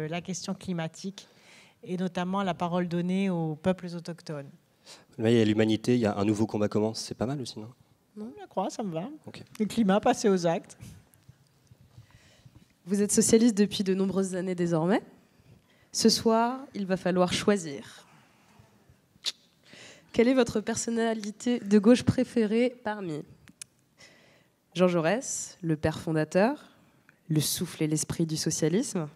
la question climatique, et notamment la parole donnée aux peuples autochtones. Là, il y a l'humanité, il y a un nouveau combat commence, c'est pas mal aussi, non? Non, la croix, ça me va. Okay. Le climat passé aux actes. Vous êtes socialiste depuis de nombreuses années désormais. Ce soir, il va falloir choisir. Quelle est votre personnalité de gauche préférée parmi Jean Jaurès, le père fondateur, le souffle et l'esprit du socialisme,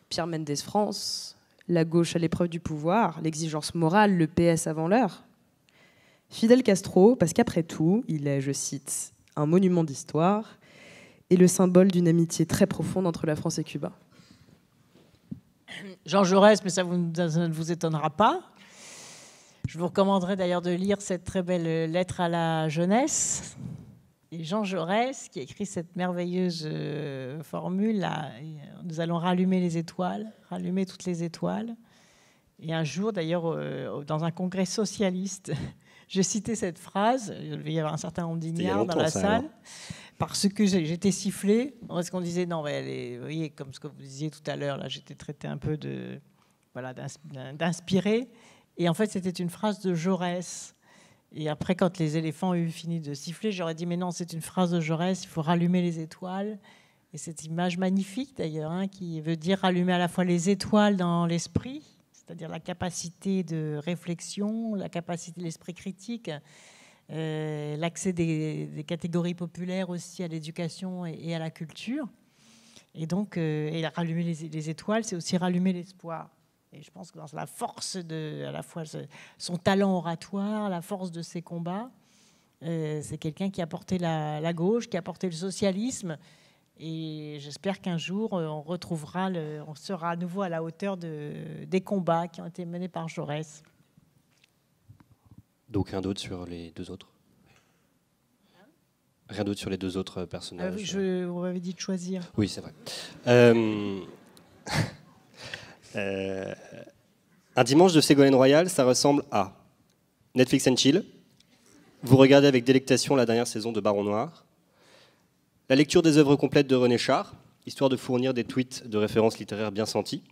Pierre Mendès France, la gauche à l'épreuve du pouvoir, l'exigence morale, le PS avant l'heure, Fidel Castro, parce qu'après tout, il est, je cite, un monument d'histoire et le symbole d'une amitié très profonde entre la France et Cuba. Jean Jaurès, mais ça ne vous étonnera pas. Je vous recommanderais d'ailleurs de lire cette très belle lettre à la jeunesse. Et Jean Jaurès, qui a écrit cette merveilleuse formule, là, nous allons rallumer les étoiles, rallumer toutes les étoiles. Et un jour, d'ailleurs, dans un congrès socialiste, j'ai cité cette phrase, il devait y avoir un certain nombre d'ignards dans la salle, alors. Parce que j'étais sifflée, parce qu'on disait, non, mais vous voyez, comme ce que vous disiez tout à l'heure, là, j'étais traité un peu d'inspiré. Et en fait, c'était une phrase de Jaurès. Et après, quand les éléphants ont eu fini de siffler, j'aurais dit, mais non, c'est une phrase de Jaurès, il faut rallumer les étoiles. Et cette image magnifique, d'ailleurs, hein, qui veut dire rallumer à la fois les étoiles dans l'esprit, c'est-à-dire la capacité de réflexion, la capacité de l'esprit critique, l'accès des catégories populaires aussi à l'éducation et à la culture. Et donc, et rallumer les étoiles, c'est aussi rallumer l'espoir. Et je pense que dans la force à la fois son talent oratoire, la force de ses combats, c'est quelqu'un qui a porté la gauche, qui a porté le socialisme, Et j'espère qu'un jour, on sera à nouveau à la hauteur des combats qui ont été menés par Jaurès. Donc rien d'autre sur les deux autres? Rien d'autre sur les deux autres personnages? On m'avait dit de choisir. Oui, c'est vrai. Un dimanche de Ségolène Royal, ça ressemble à Netflix and Chill. Vous regardez avec délectation la dernière saison de Baron Noir. La lecture des œuvres complètes de René Char, histoire de fournir des tweets de références littéraires bien senties.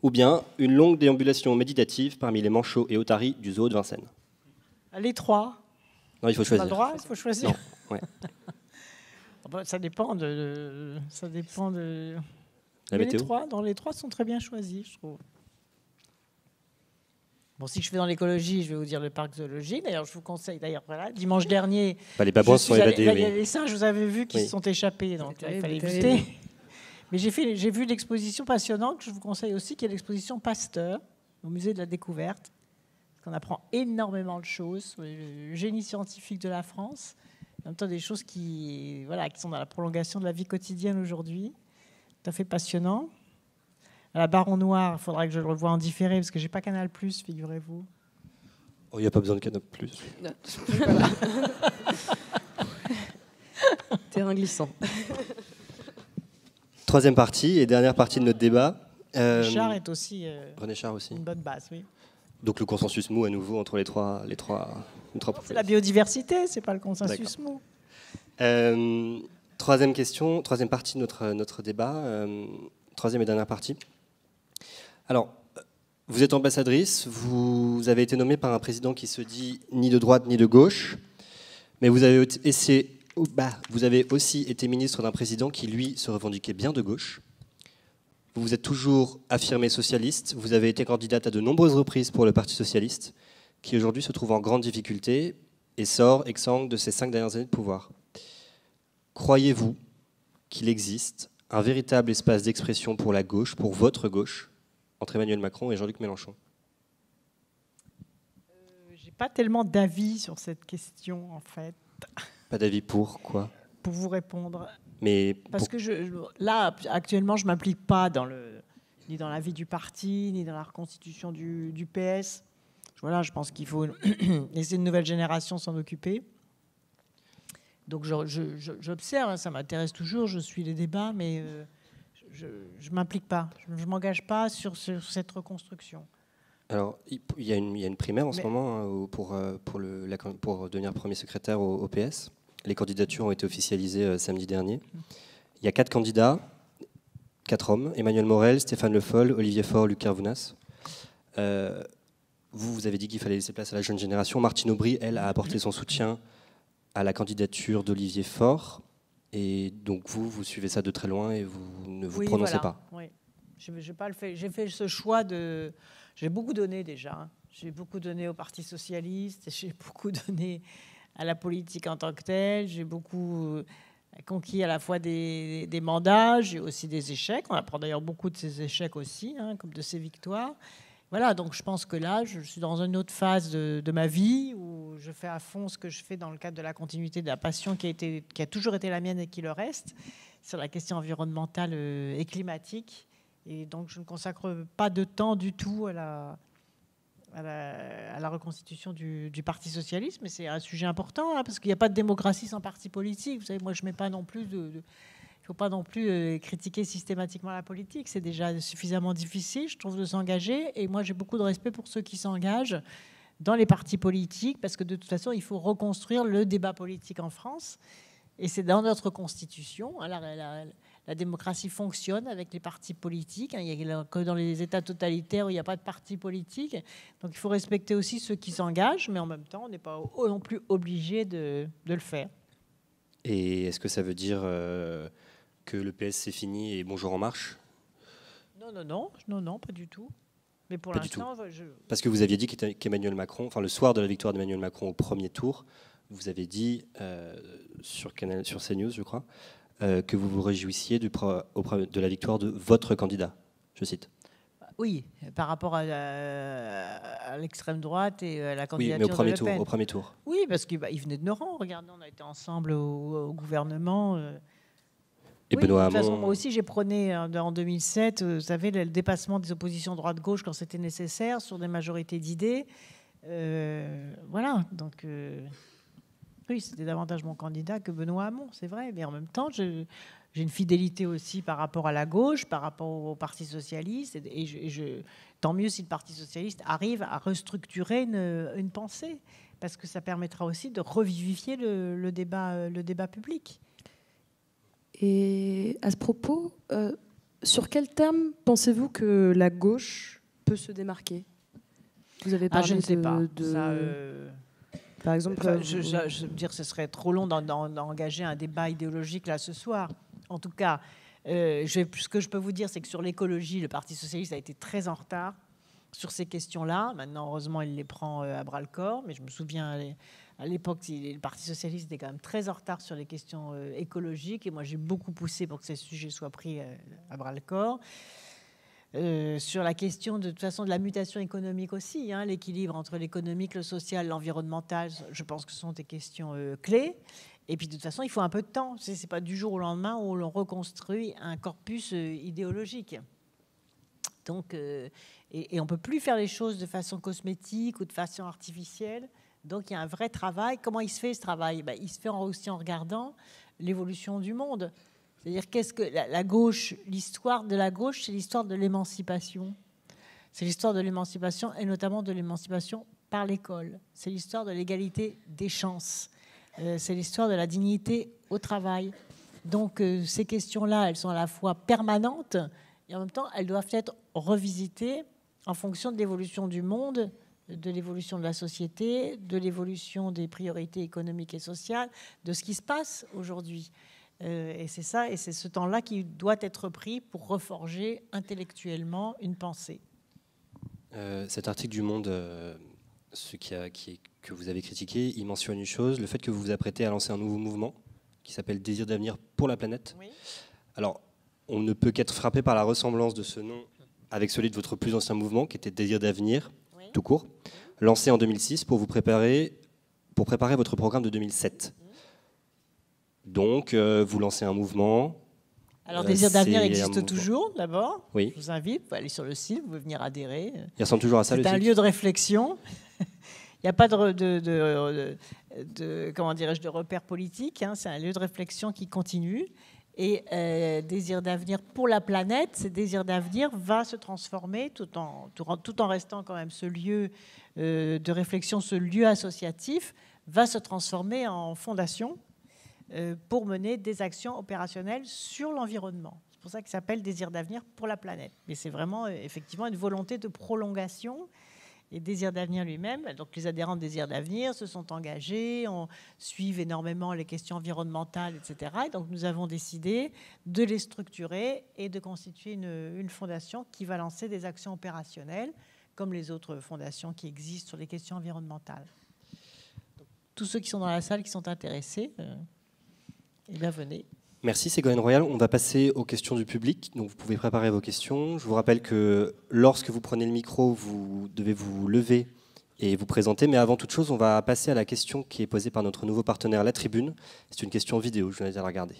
Ou bien une longue déambulation méditative parmi les manchots et otaries du zoo de Vincennes. Les trois. Non, il faut choisir. Pas le droit, il faut choisir. Non, ouais. Ça dépend de. La météo. Les trois sont très bien choisis, je trouve. Bon, si je fais dans l'écologie, je vais vous dire le parc zoologique. D'ailleurs, je vous conseille. D'ailleurs, voilà, dimanche dernier. Les babouins se sont évadés. Il y a les singes, vous avez vu, qui se sont échappés. Donc, il fallait éviter. Mais j'ai vu l'exposition passionnante que je vous conseille aussi, qui est l'exposition Pasteur au musée de la Découverte. On apprend énormément de choses sur le génie scientifique de la France. En même temps, des choses qui sont dans la prolongation de la vie quotidienne aujourd'hui. Tout à fait passionnant. La Baron Noir, il faudra que je le revoie en différé parce que j'ai pas Canal+, figurez-vous. Oh, il n'y a pas besoin de Canal+. Voilà. Terrain glissant. Troisième partie et dernière partie de notre débat. Char est aussi, René Char aussi. Une bonne base, oui. Donc le consensus mou à nouveau entre les trois C'est la biodiversité, c'est pas le consensus mou. Troisième question, troisième partie de notre débat, troisième et dernière partie. Alors, vous êtes ambassadrice, vous avez été nommée par un président qui se dit ni de droite ni de gauche, mais vous avez aussi été ministre d'un président qui, lui, se revendiquait bien de gauche. Vous vous êtes toujours affirmée socialiste, vous avez été candidate à de nombreuses reprises pour le Parti socialiste, qui aujourd'hui se trouve en grande difficulté et sort exsangue de ses 5 dernières années de pouvoir. Croyez-vous qu'il existe un véritable espace d'expression pour la gauche, pour votre gauche, entre Emmanuel Macron et Jean-Luc Mélenchon? J'ai pas tellement d'avis sur cette question, en fait. Pas d'avis pour quoi? Pour vous répondre. Parce que là, actuellement, je m'implique pas ni dans la vie du parti, ni dans la reconstitution du PS. Voilà, je pense qu'il faut laisser une nouvelle génération s'en occuper. Donc j'observe, ça m'intéresse toujours, je suis les débats, mais je ne m'implique pas, je ne m'engage pas sur cette reconstruction. Alors, il y a une primaire en ce moment pour devenir premier secrétaire au PS. Les candidatures ont été officialisées samedi dernier. Il y a 4 candidats, 4 hommes, Emmanuel Morel, Stéphane Le Foll, Olivier Faure, Luc Carvounas. Vous avez dit qu'il fallait laisser place à la jeune génération. Martine Aubry, elle, a apporté son soutien à la candidature d'Olivier Faure. Et donc vous suivez ça de très loin et vous ne vous prononcez pas. Oui, j'ai fait ce choix de... J'ai beaucoup donné déjà. J'ai beaucoup donné au Parti socialiste, j'ai beaucoup donné à la politique en tant que telle, j'ai beaucoup conquis à la fois des mandats, j'ai aussi des échecs. On apprend d'ailleurs beaucoup de ces échecs aussi, comme de ces victoires. Voilà, donc je pense que là, je suis dans une autre phase de ma vie où je fais à fond ce que je fais dans le cadre de la continuité de la passion qui a toujours été la mienne et qui le reste, sur la question environnementale et climatique. Et donc, je ne consacre pas de temps du tout à la reconstitution du Parti socialiste, mais c'est un sujet important, parce qu'il n'y a pas de démocratie sans parti politique. Vous savez, moi, je ne mets pas non plus il ne faut pas non plus critiquer systématiquement la politique. C'est déjà suffisamment difficile, je trouve, de s'engager. Et moi, j'ai beaucoup de respect pour ceux qui s'engagent dans les partis politiques, parce que de toute façon, il faut reconstruire le débat politique en France. Et c'est dans notre Constitution. La démocratie fonctionne avec les partis politiques. Il n'y a que dans les États totalitaires où il n'y a pas de parti politique. Donc il faut respecter aussi ceux qui s'engagent, mais en même temps, on n'est pas non plus obligé de le faire. Et est-ce que ça veut dire que le PS c'est fini et bonjour En Marche? Non, pas du tout. Mais pour l'instant, parce que vous aviez dit qu'Emmanuel Macron, enfin le soir de la victoire d'Emmanuel Macron au premier tour, vous avez dit sur CNews, je crois, que vous vous réjouissiez de la victoire de votre candidat, je cite. Oui, par rapport à l'extrême droite et à la candidature oui, mais de Le Pen. Au premier tour. Oui, parce qu'il venait de nos rangs. Regardez, on a été ensemble au gouvernement. Et Oui, Benoît de toute façon, Hamon. moi aussi, j'ai prôné en 2007, vous savez, le dépassement des oppositions droite-gauche quand c'était nécessaire, sur des majorités d'idées. Voilà, donc oui, c'était davantage mon candidat que Benoît Hamon, c'est vrai. Mais en même temps, j'ai une fidélité aussi par rapport à la gauche, par rapport au Parti socialiste. Et tant mieux si le Parti socialiste arrive à restructurer une pensée, parce que ça permettra aussi de revivifier le débat public. Et à ce propos, sur quel terme pensez-vous que la gauche peut se démarquer? Vous avez parlé Je ne sais pas. de... Ça, Par exemple, enfin, je veux dire, ce serait trop long d'engager un débat idéologique là ce soir. En tout cas, ce que je peux vous dire, c'est que sur l'écologie, le Parti socialiste a été très en retard sur ces questions-là. Maintenant, heureusement, il les prend à bras-le-corps. Mais je me souviens, à l'époque, le Parti socialiste était quand même très en retard sur les questions écologiques. Et moi, j'ai beaucoup poussé pour que ces sujets soient pris à bras-le-corps. Sur la question de toute façon de la mutation économique aussi, hein, l'équilibre entre l'économique, le social, l'environnemental, je pense que ce sont des questions clés. Et puis de toute façon, il faut un peu de temps. C'est pas du jour au lendemain où l'on reconstruit un corpus idéologique. Donc, et on peut plus faire les choses de façon cosmétique ou de façon artificielle. Donc il y a un vrai travail. Comment il se fait ce travail? Il se fait aussi en regardant l'évolution du monde. C'est-à-dire, qu'est-ce que la gauche, l'histoire de la gauche, c'est l'histoire de l'émancipation. C'est l'histoire de l'émancipation et notamment de l'émancipation par l'école. C'est l'histoire de l'égalité des chances. C'est l'histoire de la dignité au travail. Donc, ces questions-là, elles sont à la fois permanentes et en même temps, elles doivent être revisitées en fonction de l'évolution du monde, de l'évolution de la société, de l'évolution des priorités économiques et sociales, de ce qui se passe aujourd'hui. Et c'est ça, et c'est ce temps-là qui doit être pris pour reforger intellectuellement une pensée. Cet article du Monde, que vous avez critiqué, il mentionne une chose, le fait que vous vous apprêtez à lancer un nouveau mouvement qui s'appelle Désir d'avenir pour la planète. Oui. Alors, on ne peut qu'être frappé par la ressemblance de ce nom avec celui de votre plus ancien mouvement, qui était Désir d'avenir, Oui. tout court, lancé en 2006 pour préparer votre programme de 2007. Donc, vous lancez un mouvement. Alors, Désir d'avenir existe mouvement. toujours, d'abord. Oui. Je vous invite, vous pouvez aller sur le site, vous pouvez venir adhérer. Il ressemble toujours à ça, le C'est un site. lieu de réflexion. Il n'y a pas de comment dirais-je, de repères politiques. Hein. C'est un lieu de réflexion qui continue. Et Désir d'avenir pour la planète, ce Désir d'avenir va se transformer tout en restant quand même ce lieu de réflexion, ce lieu associatif, va se transformer en fondation pour mener des actions opérationnelles sur l'environnement. C'est pour ça qu'il s'appelle Désir d'avenir pour la planète. Mais c'est vraiment effectivement une volonté de prolongation. Et Désir d'avenir lui-même, donc les adhérents de Désir d'avenir se sont engagés, suivent énormément les questions environnementales, etc. Et donc nous avons décidé de les structurer et de constituer une fondation qui va lancer des actions opérationnelles, comme les autres fondations qui existent sur les questions environnementales. Donc, tous ceux qui sont dans la salle, qui sont intéressés, eh bien venez. Merci Ségolène Royal. On va passer aux questions du public. Donc vous pouvez préparer vos questions. Je vous rappelle que lorsque vous prenez le micro, vous devez vous lever et vous présenter. Mais avant toute chose, on va passer à la question qui est posée par notre nouveau partenaire La Tribune. C'est une question vidéo, je vous invite à la regarder.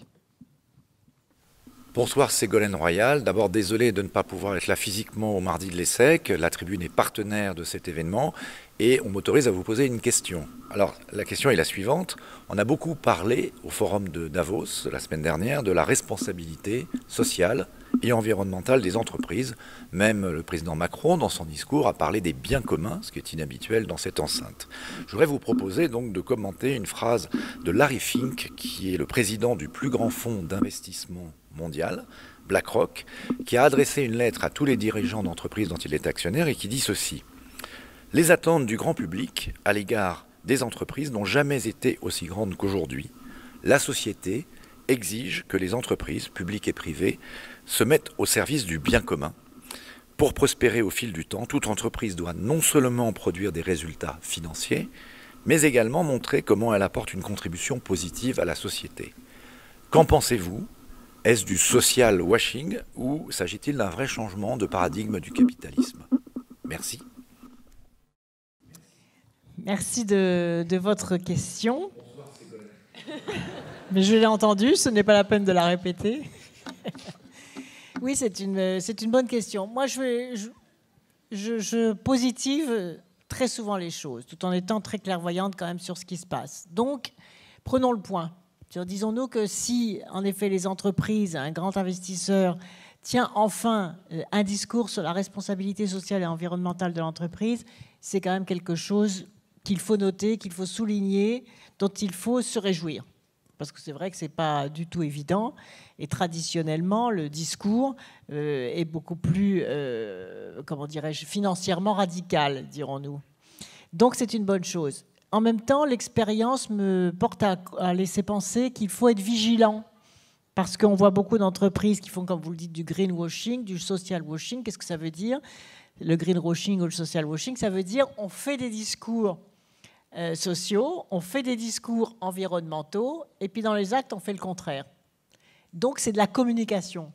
Bonsoir Ségolène Royal. D'abord, désolé de ne pas pouvoir être là physiquement au mardi de l'ESSEC. La Tribune est partenaire de cet événement et on m'autorise à vous poser une question. Alors, la question est la suivante. On a beaucoup parlé au forum de Davos la semaine dernière de la responsabilité sociale et environnementale des entreprises. Même le président Macron, dans son discours, a parlé des biens communs, ce qui est inhabituel dans cette enceinte. Je voudrais vous proposer donc de commenter une phrase de Larry Fink, qui est le président du plus grand fonds d'investissement mondial, BlackRock, qui a adressé une lettre à tous les dirigeants d'entreprises dont il est actionnaire et qui dit ceci. Les attentes du grand public à l'égard des entreprises n'ont jamais été aussi grandes qu'aujourd'hui. La société exige que les entreprises, publiques et privées, se mettent au service du bien commun. Pour prospérer au fil du temps, toute entreprise doit non seulement produire des résultats financiers, mais également montrer comment elle apporte une contribution positive à la société. Qu'en pensez-vous ? Est-ce du social washing ou s'agit-il d'un vrai changement de paradigme du capitalisme ? Merci. Merci de votre question. Mais je l'ai entendue, ce n'est pas la peine de la répéter. Oui, c'est une bonne question. Moi, je positive très souvent les choses, tout en étant très clairvoyante quand même sur ce qui se passe. Donc, prenons le point. Disons-nous que si, en effet, les entreprises, un grand investisseur, tient enfin un discours sur la responsabilité sociale et environnementale de l'entreprise, c'est quand même quelque chose qu'il faut noter, qu'il faut souligner, dont il faut se réjouir. Parce que c'est vrai que ce n'est pas du tout évident. Et traditionnellement, le discours est beaucoup plus, comment dirais-je, financièrement radical, dirons-nous. Donc c'est une bonne chose. En même temps, l'expérience me porte à laisser penser qu'il faut être vigilant. Parce qu'on voit beaucoup d'entreprises qui font, comme vous le dites, du greenwashing, du social washing. Qu'est-ce que ça veut dire? Le greenwashing ou le social washing, ça veut dire on fait des discours sociaux, on fait des discours environnementaux, et puis dans les actes, on fait le contraire. Donc c'est de la communication.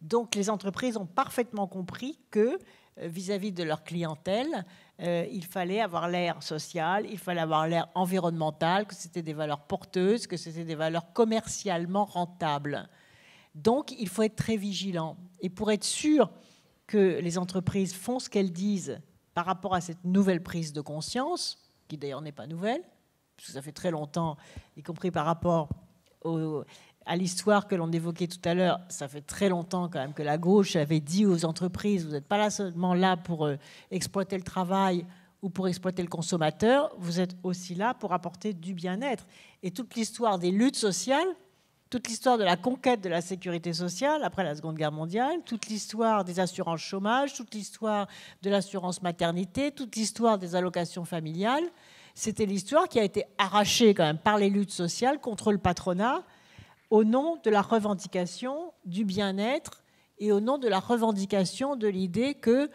Donc les entreprises ont parfaitement compris que vis-à-vis de leur clientèle, il fallait avoir l'air social, il fallait avoir l'air environnemental, que c'était des valeurs porteuses, que c'était des valeurs commercialement rentables. Donc il faut être très vigilant. Et pour être sûr que les entreprises font ce qu'elles disent par rapport à cette nouvelle prise de conscience, qui d'ailleurs n'est pas nouvelle, parce que ça fait très longtemps, y compris par rapport à l'histoire que l'on évoquait tout à l'heure, ça fait très longtemps quand même que la gauche avait dit aux entreprises, vous n'êtes pas là seulement là pour exploiter le travail ou pour exploiter le consommateur, vous êtes aussi là pour apporter du bien-être. Et toute l'histoire des luttes sociales, toute l'histoire de la conquête de la sécurité sociale après la Seconde Guerre mondiale, toute l'histoire des assurances chômage, toute l'histoire de l'assurance maternité, toute l'histoire des allocations familiales, c'était l'histoire qui a été arrachée quand même par les luttes sociales contre le patronat au nom de la revendication du bien-être et au nom de la revendication de l'idée que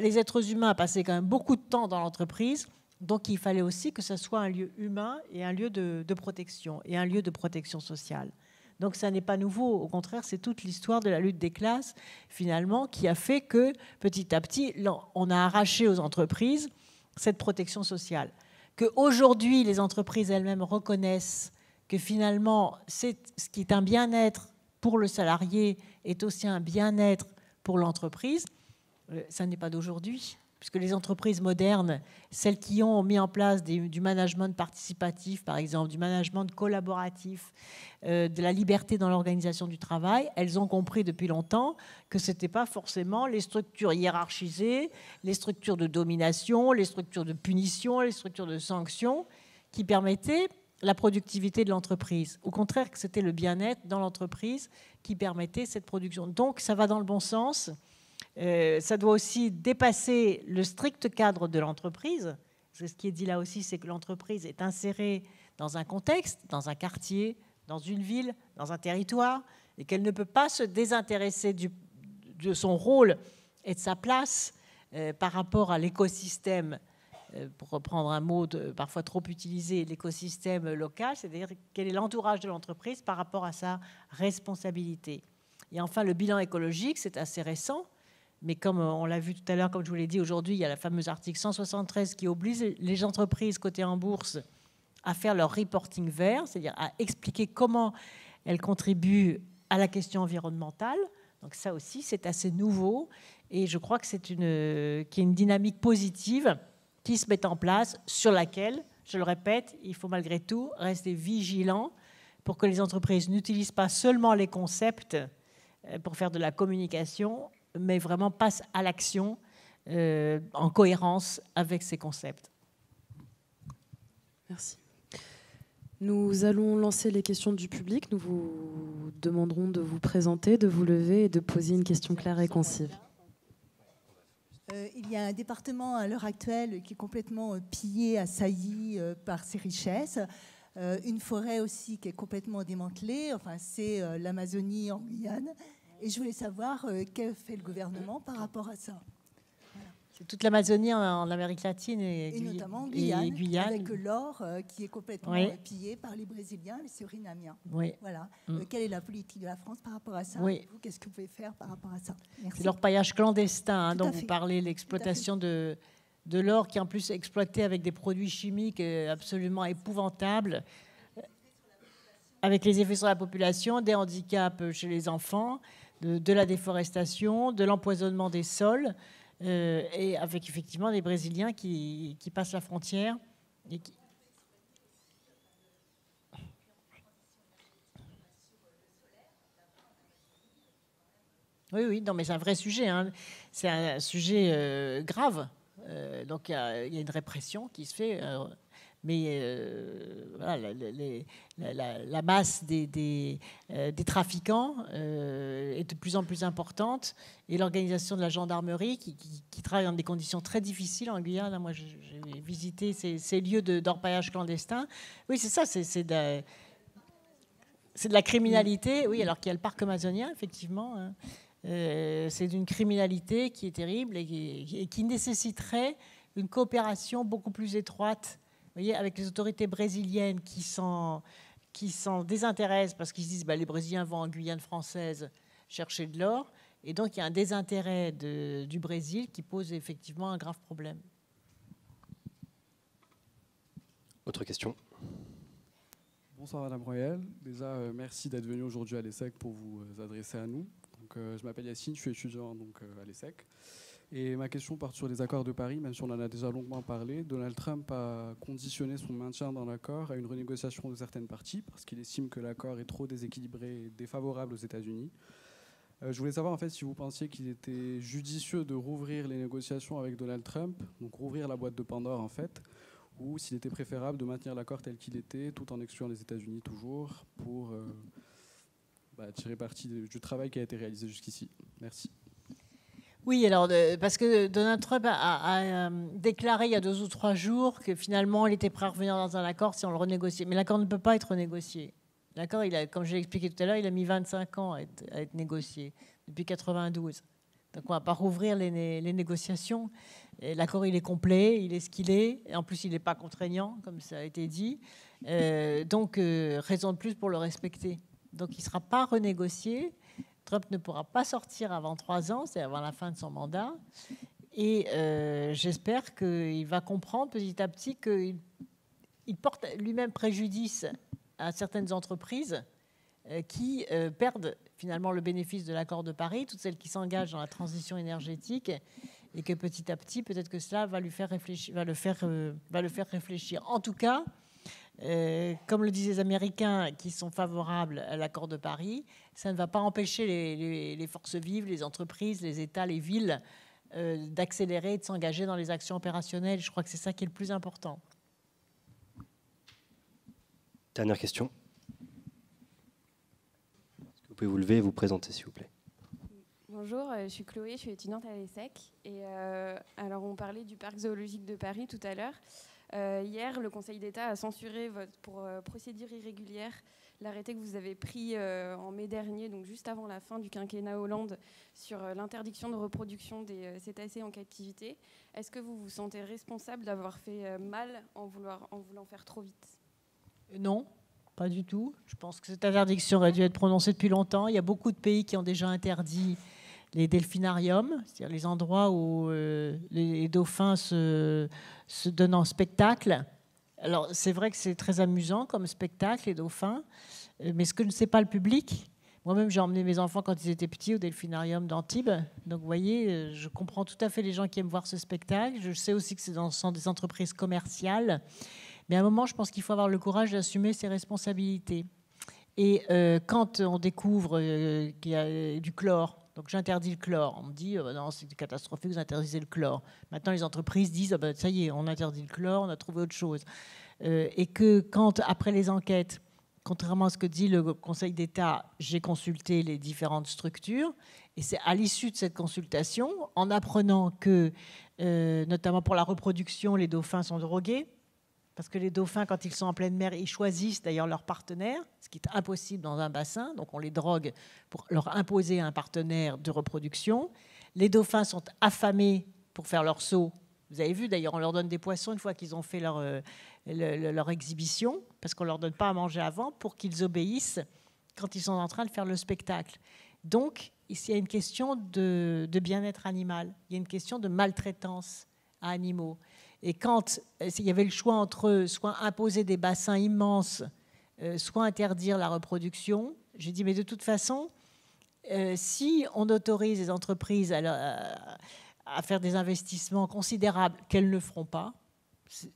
les êtres humains passaient quand même beaucoup de temps dans l'entreprise, donc il fallait aussi que ce soit un lieu humain et un lieu de protection et un lieu de protection sociale. Donc ça n'est pas nouveau, au contraire, c'est toute l'histoire de la lutte des classes, finalement, qui a fait que, petit à petit, on a arraché aux entreprises cette protection sociale. Qu'aujourd'hui, les entreprises elles-mêmes reconnaissent que finalement, ce qui est un bien-être pour le salarié est aussi un bien-être pour l'entreprise, ça n'est pas d'aujourd'hui. Puisque les entreprises modernes, celles qui ont mis en place du management participatif, par exemple, du management collaboratif, de la liberté dans l'organisation du travail, elles ont compris depuis longtemps que ce n'était pas forcément les structures hiérarchisées, les structures de domination, les structures de punition, les structures de sanction qui permettaient la productivité de l'entreprise. Au contraire, que c'était le bien-être dans l'entreprise qui permettait cette production. Donc, ça va dans le bon sens. Ça doit aussi dépasser le strict cadre de l'entreprise. Ce qui est dit là aussi, c'est que l'entreprise est insérée dans un contexte, dans un quartier, dans une ville, dans un territoire, et qu'elle ne peut pas se désintéresser de son rôle et de sa place par rapport à l'écosystème, pour reprendre un mot parfois trop utilisé, l'écosystème local, c'est-à-dire quel est l'entourage de l'entreprise par rapport à sa responsabilité. Et enfin, le bilan écologique, c'est assez récent. Mais comme on l'a vu tout à l'heure, comme je vous l'ai dit, aujourd'hui, il y a la fameuse article 173 qui oblige les entreprises cotées en bourse à faire leur reporting vert, c'est-à-dire à expliquer comment elles contribuent à la question environnementale. Donc ça aussi, c'est assez nouveau. Et je crois que qu'il y a une dynamique positive qui se met en place, sur laquelle, je le répète, il faut malgré tout rester vigilant pour que les entreprises n'utilisent pas seulement les concepts pour faire de la communication, mais vraiment passe à l'action en cohérence avec ces concepts. Merci. Nous allons lancer les questions du public. Nous vous demanderons de vous présenter, de vous lever et de poser une question claire et concise. Il y a un département à l'heure actuelle qui est complètement pillé, assailli par ses richesses. Une forêt aussi qui est complètement démantelée. Enfin, c'est l'Amazonie en Guyane. Et je voulais savoir qu'a fait le gouvernement par rapport à ça. Voilà. C'est toute l'Amazonie en Amérique latine et notamment en Guyane, avec l'or qui est complètement pillé par les Brésiliens, les Surinamiens. Oui. Voilà. Quelle est la politique de la France par rapport à ça? Qu'est-ce que vous pouvez faire par rapport à ça? C'est l'orpaillage clandestin dont vous parlez, l'exploitation de l'or qui en plus est exploité avec des produits chimiques absolument épouvantables. avec les effets sur la population, des handicaps chez les enfants, de la déforestation, de l'empoisonnement des sols, et avec effectivement des Brésiliens qui passent la frontière. Et qui... Oui, oui, non, mais c'est un vrai sujet, hein. C'est un sujet grave. Donc il y a une répression qui se fait. Mais voilà, la masse des trafiquants est de plus en plus importante, et l'organisation de la gendarmerie qui travaille dans des conditions très difficiles en Guyane. Moi, j'ai visité ces lieux d'orpaillage clandestin. Oui, c'est ça, c'est de la criminalité. Oui, alors qu'il y a le parc amazonien, effectivement. Hein. C'est d'une criminalité qui est terrible et qui nécessiterait une coopération beaucoup plus étroite, vous voyez, avec les autorités brésiliennes qui s'en désintéressent parce qu'ils se disent les Brésiliens vont en Guyane française chercher de l'or, et donc il y a un désintérêt du Brésil qui pose effectivement un grave problème. Autre question? Bonsoir Madame Royal. Déjà, merci d'être venue aujourd'hui à l'ESSEC pour vous adresser à nous. Donc, je m'appelle Yacine, je suis étudiant à l'ESSEC. Et ma question porte sur les accords de Paris, même si on en a déjà longuement parlé. Donald Trump a conditionné son maintien dans l'accord à une renégociation de certaines parties, parce qu'il estime que l'accord est trop déséquilibré et défavorable aux États-Unis. Je voulais savoir en fait si vous pensiez qu'il était judicieux de rouvrir les négociations avec Donald Trump, donc rouvrir la boîte de Pandore en fait, ou s'il était préférable de maintenir l'accord tel qu'il était, tout en excluant les États-Unis toujours, pour tirer parti du travail qui a été réalisé jusqu'ici. Merci. Oui, alors parce que Donald Trump a déclaré il y a 2 ou 3 jours que finalement il était prêt à revenir dans un accord si on le renégociait. Mais l'accord ne peut pas être renégocié. L'accord, comme je l'ai expliqué tout à l'heure, il a mis 25 ans à être négocié, depuis 92. Donc on ne va pas rouvrir les négociations. L'accord, il est complet, il est ce qu'il est. Et en plus, il n'est pas contraignant, comme ça a été dit. Donc, raison de plus pour le respecter. Donc il ne sera pas renégocié. Trump ne pourra pas sortir avant 3 ans, c'est avant la fin de son mandat. Et j'espère qu'il va comprendre petit à petit qu'il porte lui-même préjudice à certaines entreprises qui perdent finalement le bénéfice de l'accord de Paris, toutes celles qui s'engagent dans la transition énergétique, et que petit à petit, peut-être que cela va lui faire réfléchir, va le faire réfléchir. En tout cas, comme le disent les Américains qui sont favorables à l'accord de Paris, ça ne va pas empêcher les forces vives, les entreprises, les États, les villes d'accélérer et de s'engager dans les actions opérationnelles. Je crois que c'est ça qui est le plus important. Dernière question. Est-ce que vous pouvez vous lever et vous présenter, s'il vous plaît? Bonjour, je suis Chloé, je suis étudiante à l'ESSEC. Et alors, on parlait du parc zoologique de Paris tout à l'heure. Hier, le Conseil d'État a censuré pour procédure irrégulière l'arrêté que vous avez pris en mai dernier, donc juste avant la fin du quinquennat Hollande, sur l'interdiction de reproduction des cétacés en captivité. Est-ce que vous vous sentez responsable d'avoir fait mal en voulant faire trop vite? Non, pas du tout. Je pense que cette interdiction aurait dû être prononcée depuis longtemps. Il y a beaucoup de pays qui ont déjà interdit les delphinariums, c'est-à-dire les endroits où les dauphins se donnent en spectacle. Alors, c'est vrai que c'est très amusant comme spectacle, les dauphins, mais ce que ne sait pas le public... Moi-même, j'ai emmené mes enfants quand ils étaient petits au delphinarium d'Antibes. Donc, vous voyez, je comprends tout à fait les gens qui aiment voir ce spectacle. Je sais aussi que ce sont des entreprises commerciales. Mais à un moment, je pense qu'il faut avoir le courage d'assumer ses responsabilités. Et quand on découvre qu'il y a du chlore, donc j'interdis le chlore, on me dit non, c'est catastrophique, vous interdisez le chlore. Maintenant, les entreprises disent ça y est, on interdit le chlore, on a trouvé autre chose. Et que quand, après les enquêtes, contrairement à ce que dit le Conseil d'État, j'ai consulté les différentes structures, et c'est à l'issue de cette consultation, en apprenant que, notamment pour la reproduction, les dauphins sont drogués, parce que les dauphins, quand ils sont en pleine mer, ils choisissent d'ailleurs leur partenaire, ce qui est impossible dans un bassin, donc on les drogue pour leur imposer un partenaire de reproduction. Les dauphins sont affamés pour faire leur saut. Vous avez vu, d'ailleurs, on leur donne des poissons une fois qu'ils ont fait leur exhibition, parce qu'on ne leur donne pas à manger avant, pour qu'ils obéissent quand ils sont en train de faire le spectacle. Donc, ici, il y a une question de bien-être animal, il y a une question de maltraitance à animaux. Et quand il y avait le choix entre soit imposer des bassins immenses soit interdire la reproduction. J'ai dit, mais de toute façon, si on autorise les entreprises à faire des investissements considérables qu'elles ne feront pas,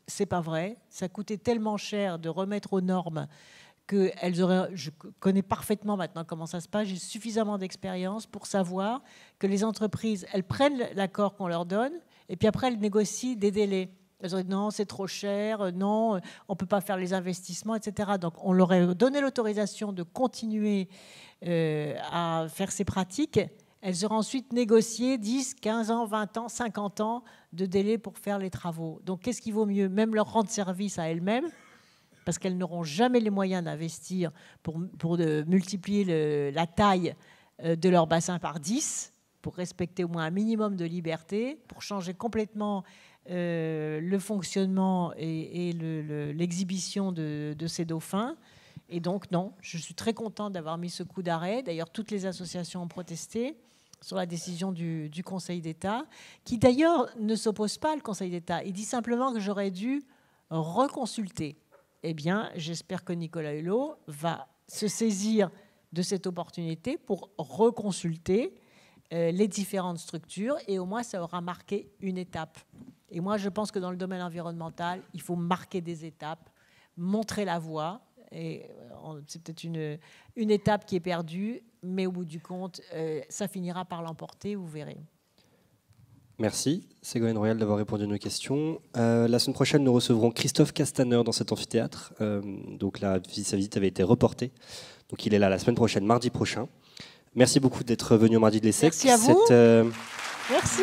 c'est pas vrai. Ça coûtait tellement cher de remettre aux normes qu'elles auraient. Je connais parfaitement maintenant comment ça se passe. J'ai suffisamment d'expérience pour savoir que les entreprises, elles prennent l'accord qu'on leur donne et puis après elles négocient des délais. Elles ont dit non, c'est trop cher, non, on ne peut pas faire les investissements, etc. Donc on leur a donné l'autorisation de continuer à faire ces pratiques. Elles auront ensuite négocié 10, 15 ans, 20 ans, 50 ans de délai pour faire les travaux. Donc qu'est-ce qui vaut mieux? Même leur rendre service à elles-mêmes, parce qu'elles n'auront jamais les moyens d'investir pour multiplier la taille de leur bassin par 10, pour respecter au moins un minimum de liberté, pour changer complètement le fonctionnement et l'exhibition de ces dauphins. Et donc, non, je suis très contente d'avoir mis ce coup d'arrêt. D'ailleurs, toutes les associations ont protesté sur la décision du Conseil d'État, qui d'ailleurs ne s'oppose pas, le Conseil d'État. Il dit simplement que j'aurais dû reconsulter. Eh bien, j'espère que Nicolas Hulot va se saisir de cette opportunité pour reconsulter les différentes structures, et au moins, ça aura marqué une étape. Et moi, je pense que dans le domaine environnemental, il faut marquer des étapes, montrer la voie. Et c'est peut-être une étape qui est perdue, mais au bout du compte, ça finira par l'emporter, vous verrez. Merci Ségolène Royal d'avoir répondu à nos questions. La semaine prochaine, nous recevrons Christophe Castaner dans cet amphithéâtre. Donc sa visite avait été reportée. Donc il est là la semaine prochaine, mardi prochain. Merci beaucoup d'être venu au Mardi de l'ESSEC. Merci à vous. Merci.